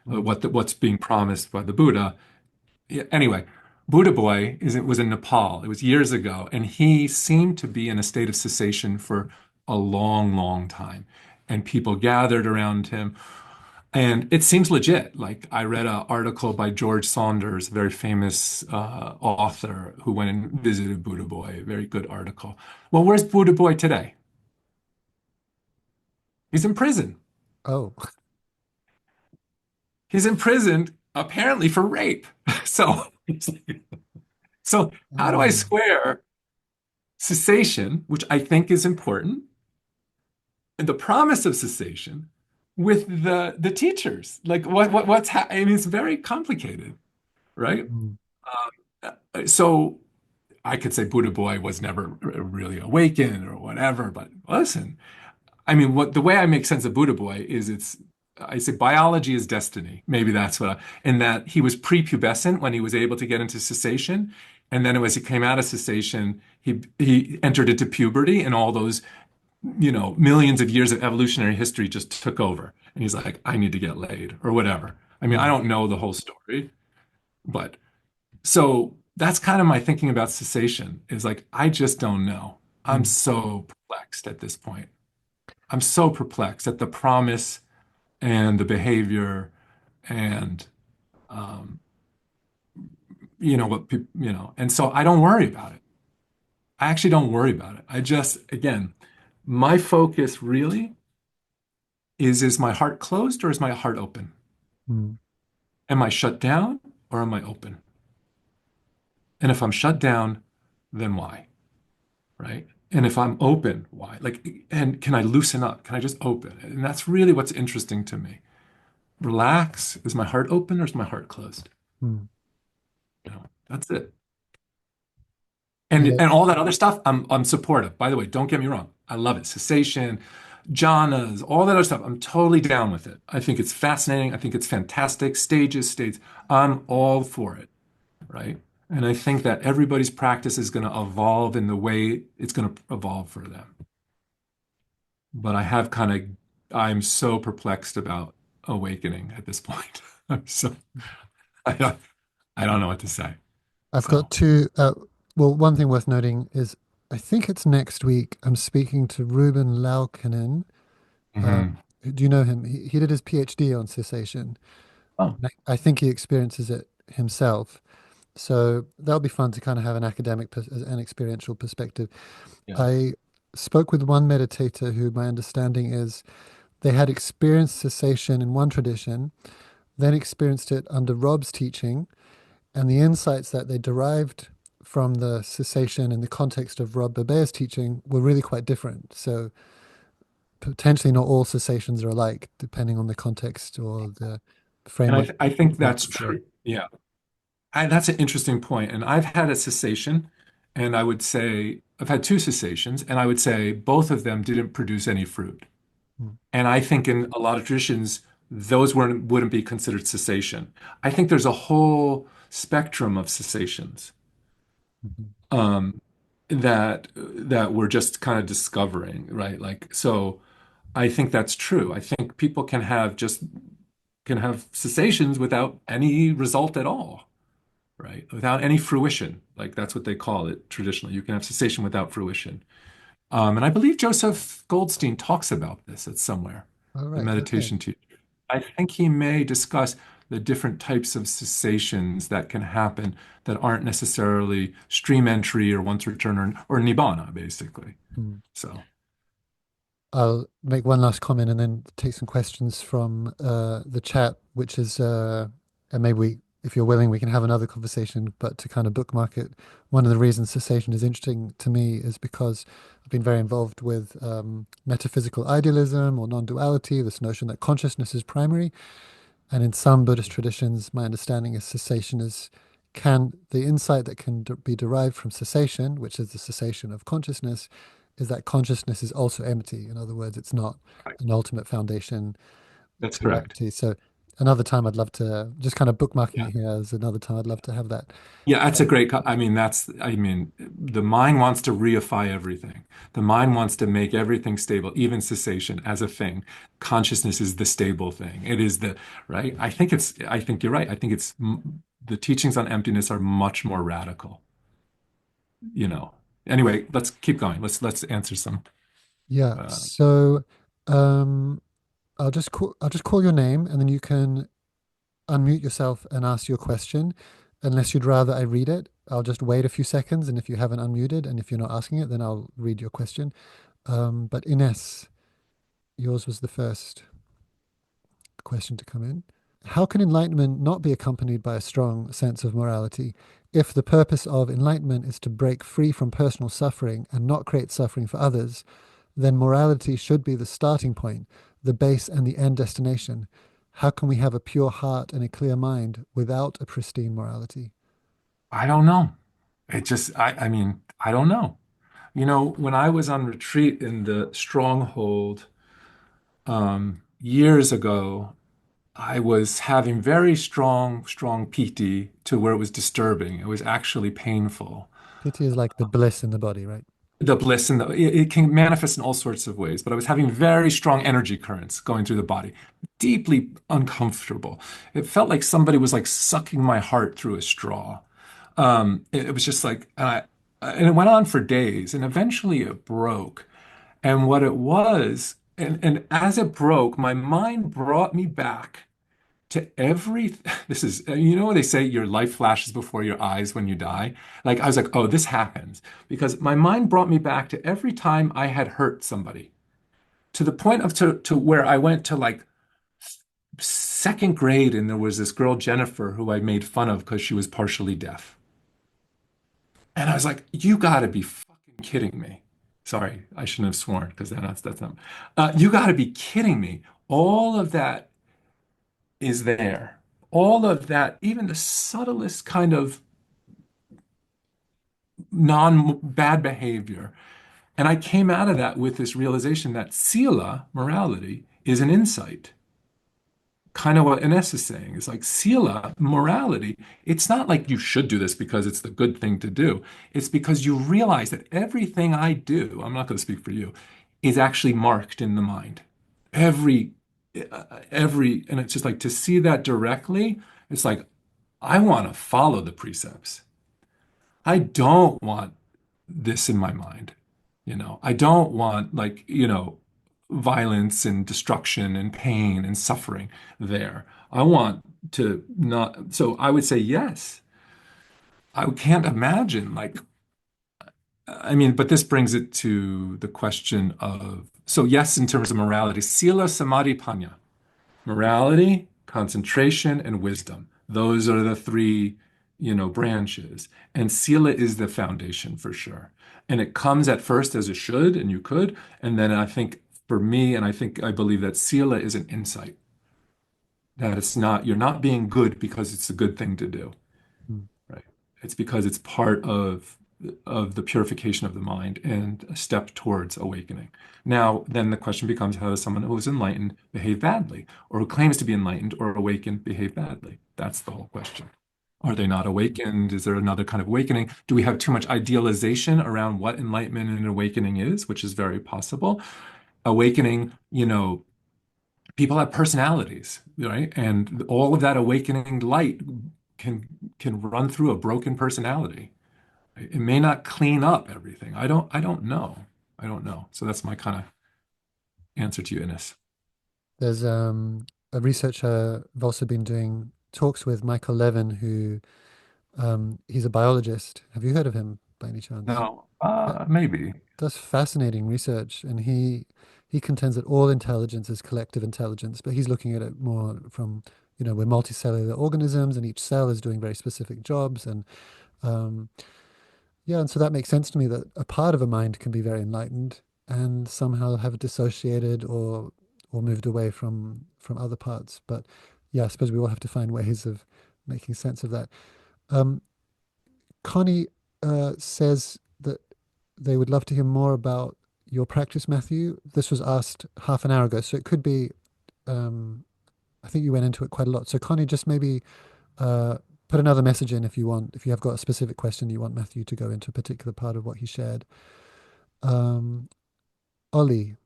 Mm. What's being promised by the Buddha. Yeah, anyway, Buddha Boy is it was in Nepal. It was years ago, and he seemed to be in a state of cessation for a long, long time. And people gathered around him, and it seems legit. Like I read an article by George Saunders, a very famous author who went and visited Buddha Boy. A very good article. Well, where's Buddha Boy today? He's in prison. Oh. He's imprisoned apparently for rape. So, so how do I Oh. square cessation, which I think is important, and the promise of cessation with the teachers? Like I mean, it's very complicated, right? Mm. So I could say Buddha Boy was never really awakened or whatever, but listen, I mean, what the way I make sense of Buddha Boy is I say biology is destiny. Maybe that's in that he was prepubescent when he was able to get into cessation. And then as he came out of cessation, he entered into puberty and all those, millions of years of evolutionary history just took over. And he's like, I need to get laid or whatever. I mean, I Mm. don't know the whole story, but so that's kind of my thinking about cessation is like, I just don't know. I'm Mm. so perplexed at this point. I'm so perplexed at the promise and the behavior and um, what people, and so I don't worry about it. I actually don't worry about it. I just, again, my focus really is my heart closed or is my heart open? Mm. Am I shut down or am I open? And if I'm shut down, then why? Right? And if I'm open, why? Like, and can I loosen up? Can I just open? And that's really what's interesting to me. Relax. Is my heart open or is my heart closed? Mm. That's it. Yeah. And all that other stuff, I'm supportive. By the way, don't get me wrong. I love it. Cessation, jhanas, all that other stuff. I'm totally down with it. I think it's fascinating. I think it's fantastic. Stages, states. I'm all for it, right? And I think that everybody's practice is going to evolve in the way it's going to evolve for them. But I'm so perplexed about awakening at this point. I'm so, I don't, I don't know what to say. I've got So, two. Well, one thing worth noting is I think it's next week. I'm speaking to Ruben Laukkanen. mhm. Do you know him? He did his PhD on cessation. Oh, I think he experiences it himself. So that'll be fun to kind of have an an experiential perspective. yeah. I spoke with one meditator who my understanding is they had experienced cessation in one tradition, then experienced it under Rob's teaching, and the insights that they derived from the cessation in the context of Rob Babea's teaching were really quite different. So potentially not all cessations are alike, depending on the context or the And framework I think that's working through. true. Yeah. That's an interesting point. And I've had a cessation, and I would say I've had two cessations, and I would say both of them didn't produce any fruit. Mm. And I think in a lot of traditions, those wouldn't be considered cessation. I think there's a whole spectrum of cessations Mhm. um, that we're just kind of discovering, right? Like, so I think that's true. I think people can have cessations without any result at all, right? Without any fruition. Like that's what they call it traditionally. You can have cessation without fruition. And I believe Joseph Goldstein talks about this at somewhere, All the right. Okay. meditation teacher. I think he may discuss the different types of cessations that can happen that aren't necessarily stream entry or once return or nibbana, basically. Mm. So, I'll make one last comment and then take some questions from the chat, which is, and maybe if you're willing, we can have another conversation, but to kind of bookmark it. One of the reasons cessation is interesting to me is because I've been very involved with metaphysical idealism or non-duality, this notion that consciousness is primary. And in some Buddhist traditions, my understanding is cessation is can the insight that can be derived from cessation, which is the cessation of consciousness, is that consciousness is also empty. In other words, it's not right. an ultimate foundation That's to correct. reality. So another time I'd love to just kind of bookmarking Yeah. it here as another time I'd love to have that. Yeah, that's a great, I mean, the mind wants to reify everything. The mind wants to make everything stable, even cessation as a thing. Consciousness is the stable thing. It is right? I think you're right. I think the teachings on emptiness are much more radical, you know. Anyway, let's keep going. Let's answer some. Yeah. Uh, So um, I'll just call your name and then you can unmute yourself and ask your question. Unless you'd rather I read it, I'll just wait a few seconds. And if you haven't unmuted and if you're not asking it, then I'll read your question. But Ines, yours was the first question to come in. How can enlightenment not be accompanied by a strong sense of morality if the purpose of enlightenment is to break free from personal suffering and not create suffering for others? Then morality should be the starting point, the base and the end destination. How can we have a pure heart and a clear mind without a pristine morality? I don't know. I mean, I don't know. You know, when I was on retreat in the stronghold years ago, I was having very strong PT to where it was disturbing. It was actually painful. Pity is like the bliss in the body, right? The bliss and it can manifest in all sorts of ways, but I was having very strong energy currents going through the body, deeply uncomfortable. It felt like somebody was like sucking my heart through a straw. It was just like, and it went on for days, and eventually it broke. And what it was, and as it broke, my mind brought me back to every this is you know what they say your life flashes before your eyes when you die, like I was like, oh, this happens because my mind brought me back to every time I had hurt somebody, to the point of to where I went to like second grade, and there was this girl Jennifer who I made fun of because she was partially deaf, and I was like, you gotta be fucking kidding me. Sorry, I shouldn't have sworn because that's not you gotta be kidding me. All of that is there. All of that, even the subtlest kind of non bad behavior, And I came out of that with this realization that sila, morality, is an insight. Kind of what Ines is saying. It's like sila, morality. It's not like you should do this because it's the good thing to do. It's because you realize that everything I do, I'm not going to speak for you, is actually marked in the mind. Every, and it's just like to see that directly, it's like, I want to follow the precepts. I don't want this in my mind. I don't want like, violence and destruction and pain and suffering there. I want to not, so I would say yes. I can't imagine like, I mean, but this brings it to the question of, so yes, in terms of morality, sila, samadhi, panya. Morality, concentration, and wisdom. Those are the three, branches. And sila is the foundation for sure. And it comes at first as a should, and you could. And then I think for me, and I believe that sila is an insight, that it's not, you're not being good because it's a good thing to do, Mm. right? It's because it's part of the purification of the mind and a step towards awakening. Now, then the question becomes, how does someone who is enlightened behave badly, or who claims to be enlightened or awakened behave badly? That's the whole question. Are they not awakened? Is there another kind of awakening? Do we have too much idealization around what enlightenment and awakening is, which is very possible? Awakening, people have personalities, right? And all of that awakening light can can run through a broken personality. It may not clean up everything. I don't know. I don't know. So that's my kind of answer to you, Ines. There's a researcher I've also been doing talks with, Michael Levin, who he's a biologist. Have you heard of him by any chance? No, Uh, maybe. Does fascinating research, and he contends that all intelligence is collective intelligence, but he's looking at it more from, we're multicellular organisms, and each cell is doing very specific jobs, and um, yeah, and so that makes sense to me that a part of a mind can be very enlightened and somehow have dissociated or moved away from other parts. But yeah, I suppose we all have to find ways of making sense of that. Um, Connie says that they would love to hear more about your practice, Matthew. This was asked half an hour ago, so it could be. Um, I think you went into it quite a lot. So Connie, just maybe uh, put another message in if you want. If you have got a specific question you want Matthew to go into a particular part of what he shared. Um, Ollie,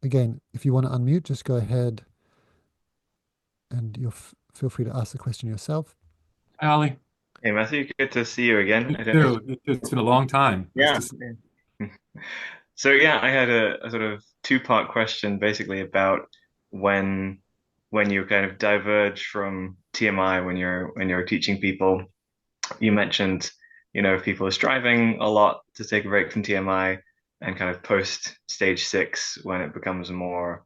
again, if you want to unmute, just go ahead and feel free to ask the question yourself. Ali, Hey Matthew, good to see you again. you too. It's been a long time. Nice Yeah. to see Yeah. So yeah, I had a sort of two-part question basically about when when you kind of diverge from TMI when you're teaching people. You mentioned, if people are striving a lot to take a break from TMI and kind of post stage six when it becomes more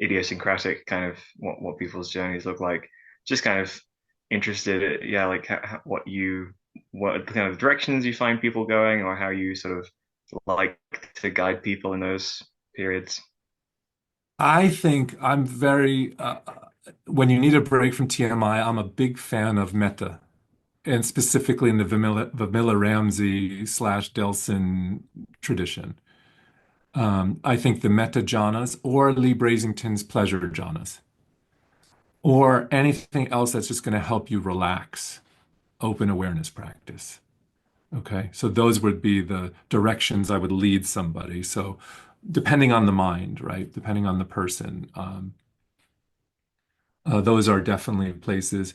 idiosyncratic, kind of what people's journeys look like. Just kind of interested, yeah, like what kind of directions you find people going, or how you sort of like to guide people in those periods. I think I'm very, when you need a break from TMI, I'm a big fan of metta, and specifically in the Vamila Ramsey slash Delson tradition. I think the metta jhanas or Lee Brasington's pleasure jhanas or anything else that's just going to help you relax, open awareness practice. Okay. So those would be the directions I would lead somebody. So depending on the mind, right? Depending on the person, those are definitely places.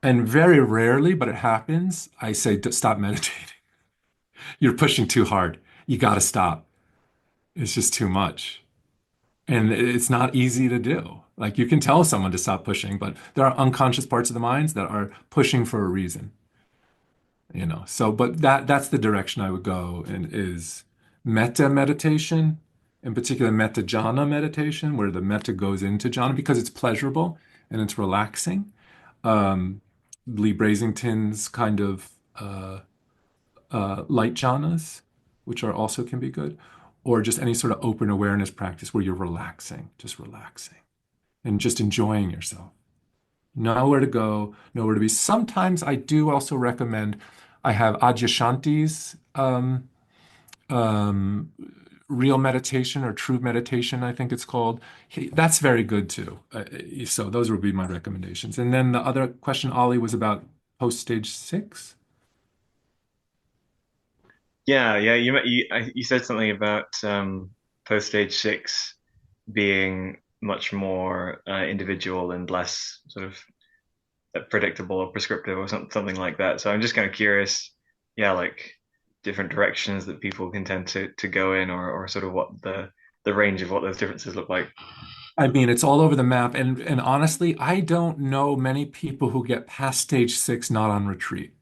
And very rarely, but it happens, I say, Stop meditating. You're pushing too hard. You got to stop. It's just too much. And it's not easy to do. Like you can tell someone to stop pushing, but there are unconscious parts of the minds that are pushing for a reason. So but that's the direction I would go and is metta meditation, in particular metta jhana meditation, where the metta goes into jhana because it's pleasurable and it's relaxing. um Lee Brasington's kind of light jhanas, which are also can be good, or just any sort of open awareness practice where you're relaxing, just relaxing and just enjoying yourself. Nowhere to go, nowhere to be. Sometimes I do also recommend, I have Adyashanti's um, Real Meditation or True Meditation, I think it's called. That's very good too. So those would be my recommendations. And then the other question, Ollie, was about post stage six. Yeah, yeah. You said something about post stage six being much more individual and less sort of predictable or prescriptive or something like that. So I'm just kind of curious, yeah, like different directions that people can tend to go in, or sort of what the range of what those differences look like. I mean, it's all over the map. And honestly, I don't know many people who get past stage six not on retreat.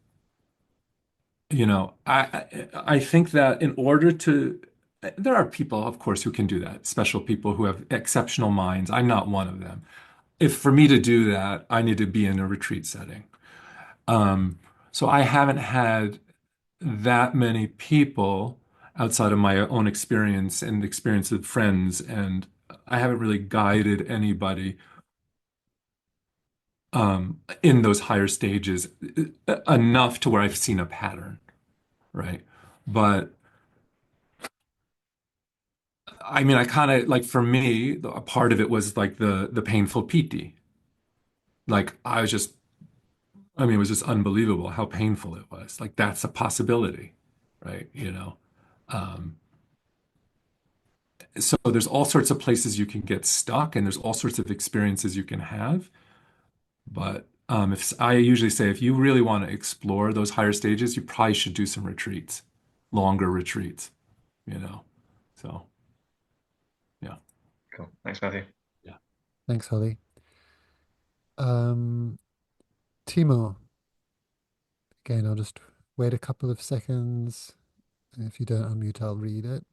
I think that in order to, there are people, of course, who can do that, special people who have exceptional minds. I'm not one of them. If for me to do that, I need to be in a retreat setting. Um, so I haven't had that many people outside of my own experience and the experience of friends, and I haven't really guided anybody in those higher stages enough to where I've seen a pattern, right? But I mean, I kind of like for me, a part of it was like the painful PT. Like I was just, I mean, it was just unbelievable how painful it was. Like that's a possibility, right? Um, so there's all sorts of places you can get stuck, and there's all sorts of experiences you can have. But if I usually say if you really want to explore those higher stages, you probably should do some retreats, longer retreats, you know. So yeah, Cool. Thanks, Matthew. yeah. Thanks, Holly. Um, Timo, again, I'll just wait a couple of seconds. And if you don't unmute, I'll read it.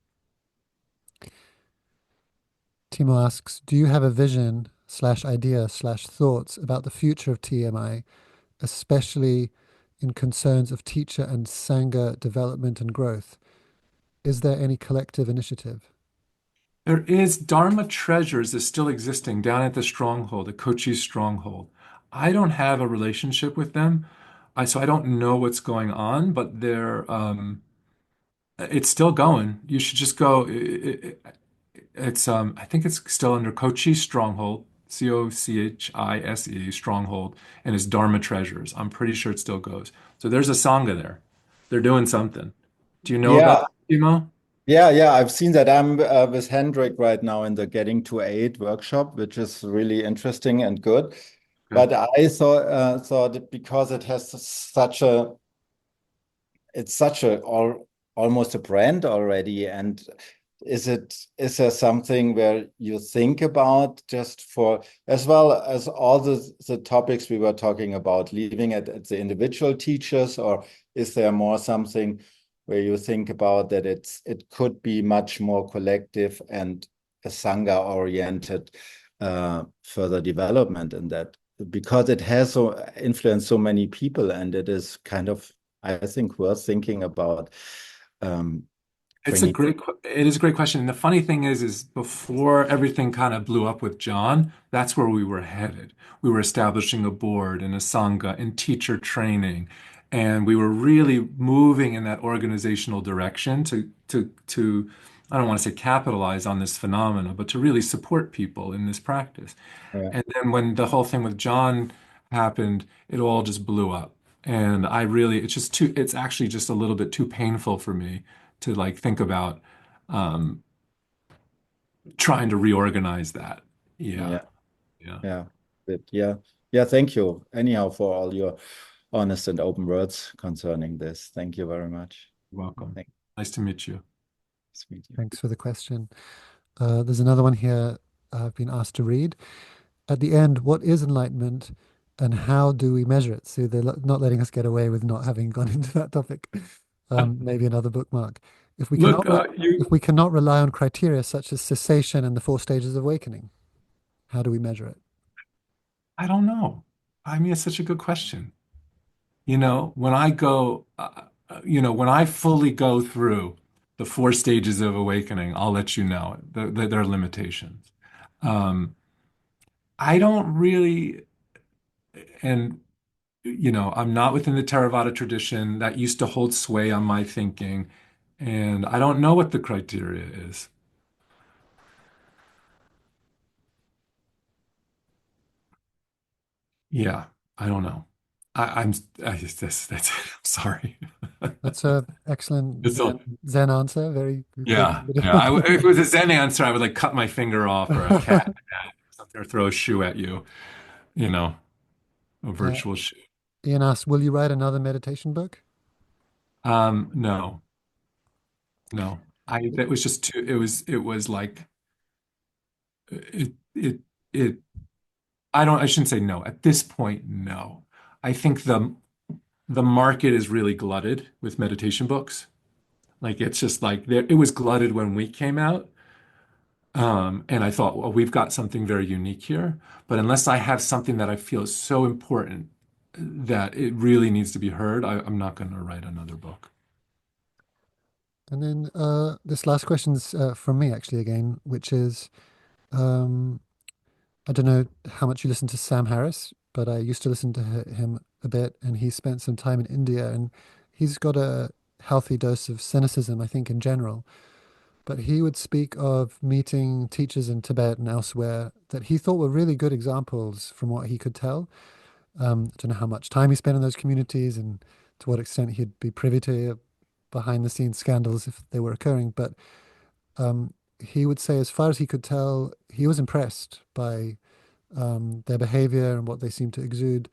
Timo asks, do you have a vision slash idea slash thoughts about the future of TMI, especially in concerns of teacher and Sangha development and growth? Is there any collective initiative? There is Dharma Treasures is still existing down at the Stronghold, the Kochi Stronghold. I don't have a relationship with them, so I don't know what's going on, but it's still going. You should just go. It's I think it's still under Kochi Stronghold, Cochise Stronghold, and it's Dharma Treasures. I'm pretty sure it still goes. So there's a sangha there. They're doing something. Do you know about Yeah, that, Timo? yeah, I've seen that. I'm with Hendrik right now in the Getting to Eight workshop, which is really interesting and good. Good. But I thought that because it has such a it's such a almost a brand already. And is there something where you think about just for as well as all the topics we were talking about, leaving it at the individual teachers, or is there more something where you think about that it could be much more collective and a Sangha oriented further development in that? Because it has so influenced so many people, and it is kind of, I think, worth thinking about um, bringing. It is a great question. And the funny thing is before everything kind of blew up with John, that's where we were headed. We were establishing a board and a sangha and teacher training, and we were really moving in that organizational direction to I don't want to say capitalize on this phenomena, but to really support people in this practice. Yeah, And then when the whole thing with John happened, it all just blew up. And it's actually just a little bit too painful for me to like think about um, trying to reorganize that. Yeah, yeah, yeah. yeah. Yeah. Thank you, anyhow, for all your honest and open words concerning this. Thank you very much. You're welcome. Thanks, Nice to meet you. meet you. Thanks for the question. There's another one here I've been asked to read. At the end, what is enlightenment and how do we measure it? So they're not letting us get away with not having gone into that topic. Maybe another bookmark. If we Look, cannot if we cannot rely on criteria such as cessation and the four stages of awakening, how do we measure it? I don't know. I mean, it's such a good question. When I fully go through the four stages of awakening, I'll let you know there are limitations. Um, I don't really, and I'm not within the Theravada tradition that used to hold sway on my thinking. And I don't know what the criteria is. Yeah, I don't know. That's it. I'm sorry. That's a excellent It's a, Zen answer. Very good. yeah. If it was a Zen answer, I would like cut my finger off or a cat or something or throw a shoe at you, you know, a Uh, virtual shoe. Ian asked, "Will you write another meditation book?" No, no. That was just too, it was like, it, it, I shouldn't say no. At this point, no. I think the market is really glutted with meditation books. Like it's just like there, it was glutted when we came out. And I thought, well, we've got something very unique here. But unless I have something that I feel is so important that it really needs to be heard, I'm not going to write another book. And then this last question's from me actually again, which is um, I don't know how much you listen to Sam Harris, but I used to listen to him a bit, and he spent some time in India, and he's got a healthy dose of cynicism, I think, in general. But he would speak of meeting teachers in Tibet and elsewhere that he thought were really good examples from what he could tell. I don't know how much time he spent in those communities and to what extent he'd be privy to behind the scenes scandals if they were occurring. But he would say, as far as he could tell, he was impressed by their behavior and what they seem to exude.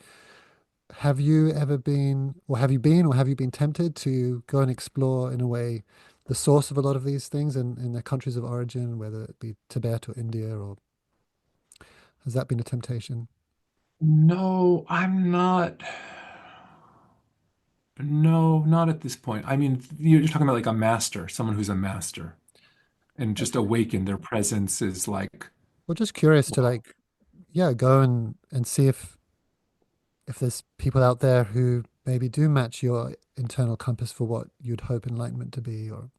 Have you ever been, or have you been, or have you been tempted to go and explore, in a way, the source of a lot of these things in their countries of origin, whether it be Tibet or India, or has that been a temptation? No, I'm not. No, not at this point. I mean, you're talking about like a master, someone who's a master and just awakened. Their presence is like, Well, just curious to wow. like, yeah, go and see if there's people out there who maybe do match your internal compass for what you'd hope enlightenment to be, or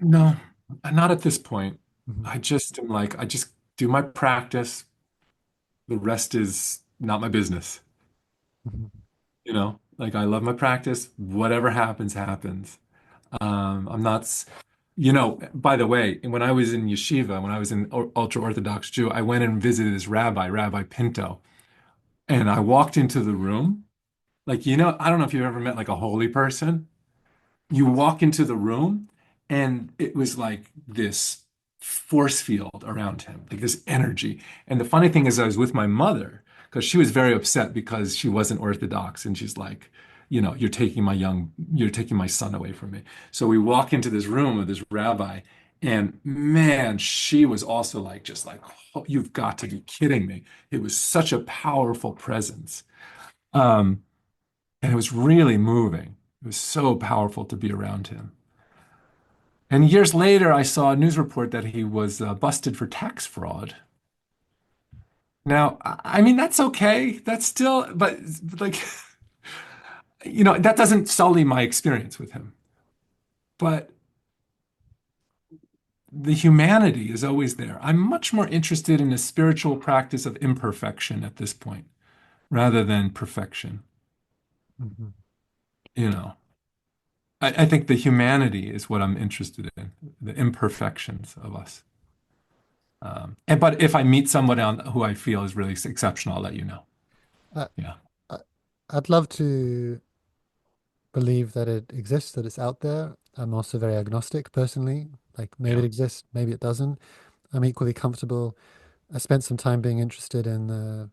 No, not at this point. Mhm, I just am like, I just do my practice. The rest is not my business. mhm. Like I love my practice. Whatever happens, happens. I'm not, by the way, when I was in yeshiva, when I was in ultra Orthodox Jew, I went and visited this rabbi, Rabbi Pinto, and I walked into the room. Like, I don't know if you've ever met like a holy person. You walk into the room and it was like this force field around him, like this energy. And the funny thing is, I was with my mother because she was very upset because she wasn't Orthodox. And she's like, you're taking my son away from me. So we walk into this room with this rabbi, and man, she was also like, just like, oh, you've got to be kidding me. It was such a powerful presence. Um, and it was really moving. It was so powerful to be around him. And years later, I saw a news report that he was busted for tax fraud. Now, I mean, that's okay. That's still, but like, that doesn't sully my experience with him. But the humanity is always there. I'm much more interested in a spiritual practice of imperfection at this point rather than perfection. Mhm. You know, I think the humanity is what I'm interested in, the imperfections of us. But if I meet someone who I feel is really exceptional, I'll let you know. I, Yeah. I, I'd love to believe that it exists, that it's out there. I'm also very agnostic personally. Like maybe it Yeah. exists, maybe it doesn't. I'm equally comfortable. I spent some time being interested in the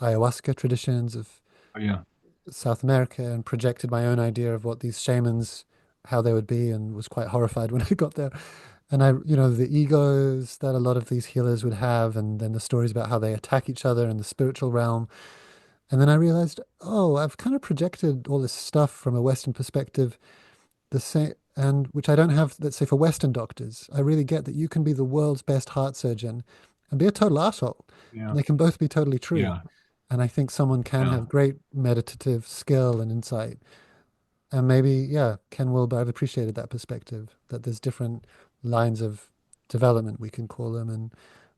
ayahuasca traditions of Oh, yeah. South America and projected my own idea of what these shamans, how they would be, and was quite horrified when I got there. And the egos that a lot of these healers would have, and then the stories about how they attack each other in the spiritual realm. And then I realized, oh, I've kind of projected all this stuff from a Western perspective, the same, and which I don't have, let's say, for Western doctors. I really get that you can be the world's best heart surgeon and be a total asshole. And Yeah. they can both be totally true. Yeah. And I think someone can Yeah. have great meditative skill and insight. And maybe, yeah, Ken Wilber, I've appreciated that perspective, that there's different lines of development, we can call them. And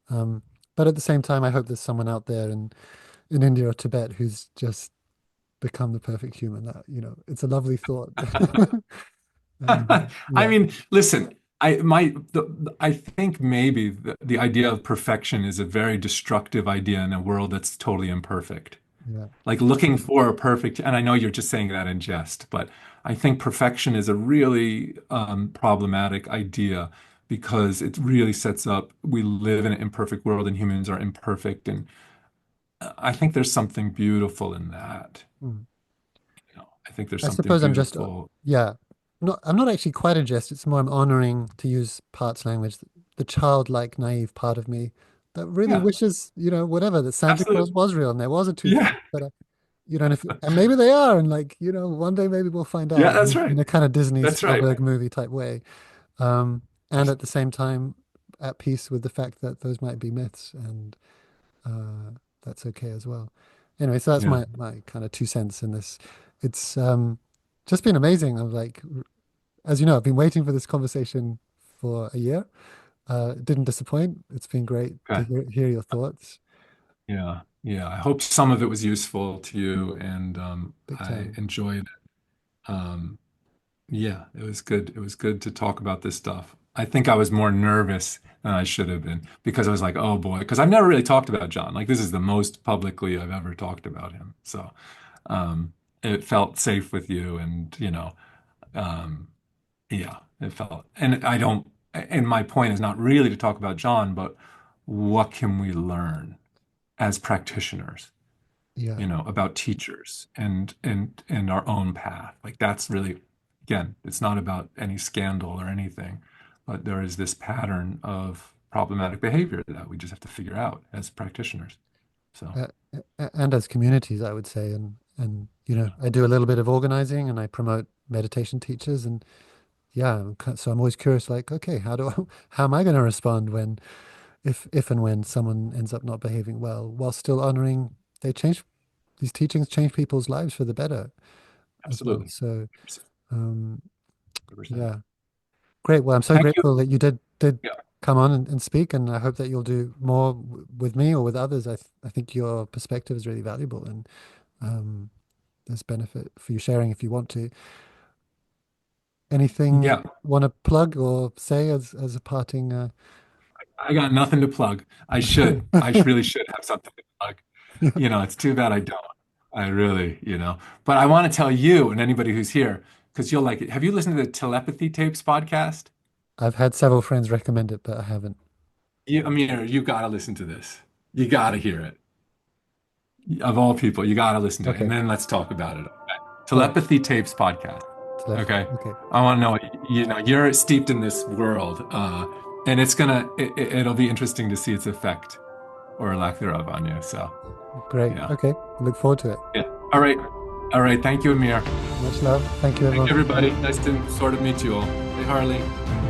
um, but at the same time, I hope there's someone out there in India or Tibet who's just become the perfect human. That, it's a lovely thought. I Yeah, mean, listen, I think maybe the idea of perfection is a very destructive idea in a world that's totally imperfect. yeah, Like looking for a perfect, and I know you're just saying that in jest, but I think perfection is a really problematic idea because it really sets up, we live in an imperfect world and humans are imperfect. And I think there's something beautiful in that. mm. I think there's I something suppose I'm just, beautiful. yeah, I'm not actually quite a jest. It's more I'm honoring, to use Part's language, the childlike, naive part of me that really Yeah, wishes, whatever, that Santa Claus absolutely. was real and there was a tooth Yeah. fairy. But and maybe they are, and like, one day maybe we'll find Yeah, out that's in right. a kind of Disney That's right. Spielberg movie type way. And at the same time, at peace with the fact that those might be myths, and uh, that's okay as well. Anyway, so that's Yeah. my kind of 2 cents in this. It's just been amazing. I'm like, as you know, I've been waiting for this conversation for a year. It didn't disappoint. It's been great to Okay. hear your thoughts. Yeah. Yeah. I hope some of it was useful to you and Big I time. enjoyed it. Um, yeah, it was good. It was good to talk about this stuff. I think I was more nervous than I should have been because I was like, oh boy, because I've never really talked about John. Like this is the most publicly I've ever talked about him. So um, it felt safe with you and, um, yeah, it felt, and I don't, and my point is not really to talk about John, but what can we learn as practitioners, Yeah. about teachers and our own path. Like that's really, again, it's not about any scandal or anything, but there is this pattern of problematic behavior that we just have to figure out as practitioners. So, Uh, and as communities, I would say, and I do a little bit of organizing and I promote meditation teachers, and yeah, so I'm always curious, like, okay, how am I going to respond when, if and when someone ends up not behaving well, while still honoring they change these teachings change people's lives for the better as well. absolutely. So, um, 100%. yeah, great. Well, I'm so Thank you. grateful that you did Yeah. come on and speak, and I hope that you'll do more with me or with others. I think your perspective is really valuable, and um, there's benefit for you sharing if you want to. Anything you Yeah. want to plug or say as a parting? I got nothing to plug. I should. Really should have something to plug. It's too bad I don't. I really, But I want to tell you and anybody who's here, because you'll like it. Have you listened to the Telepathy Tapes podcast? I've had several friends recommend it, but I haven't. You got to listen to this. You got to hear it. Of all people, you got to listen to it. And Okay. then let's talk about it. Okay? All right. Telepathy Tapes podcast. Telepathy. Okay. Okay. I want to know, you're steeped in this world, and it'll be interesting to see its effect or lack thereof on you. So, Great. yeah. Okay. Look forward to it. Yeah. All right. All right. Thank you, Amir. Much love. Thank you, Thank everyone. you, everybody. Nice to sort of meet you all. Hey, Harley.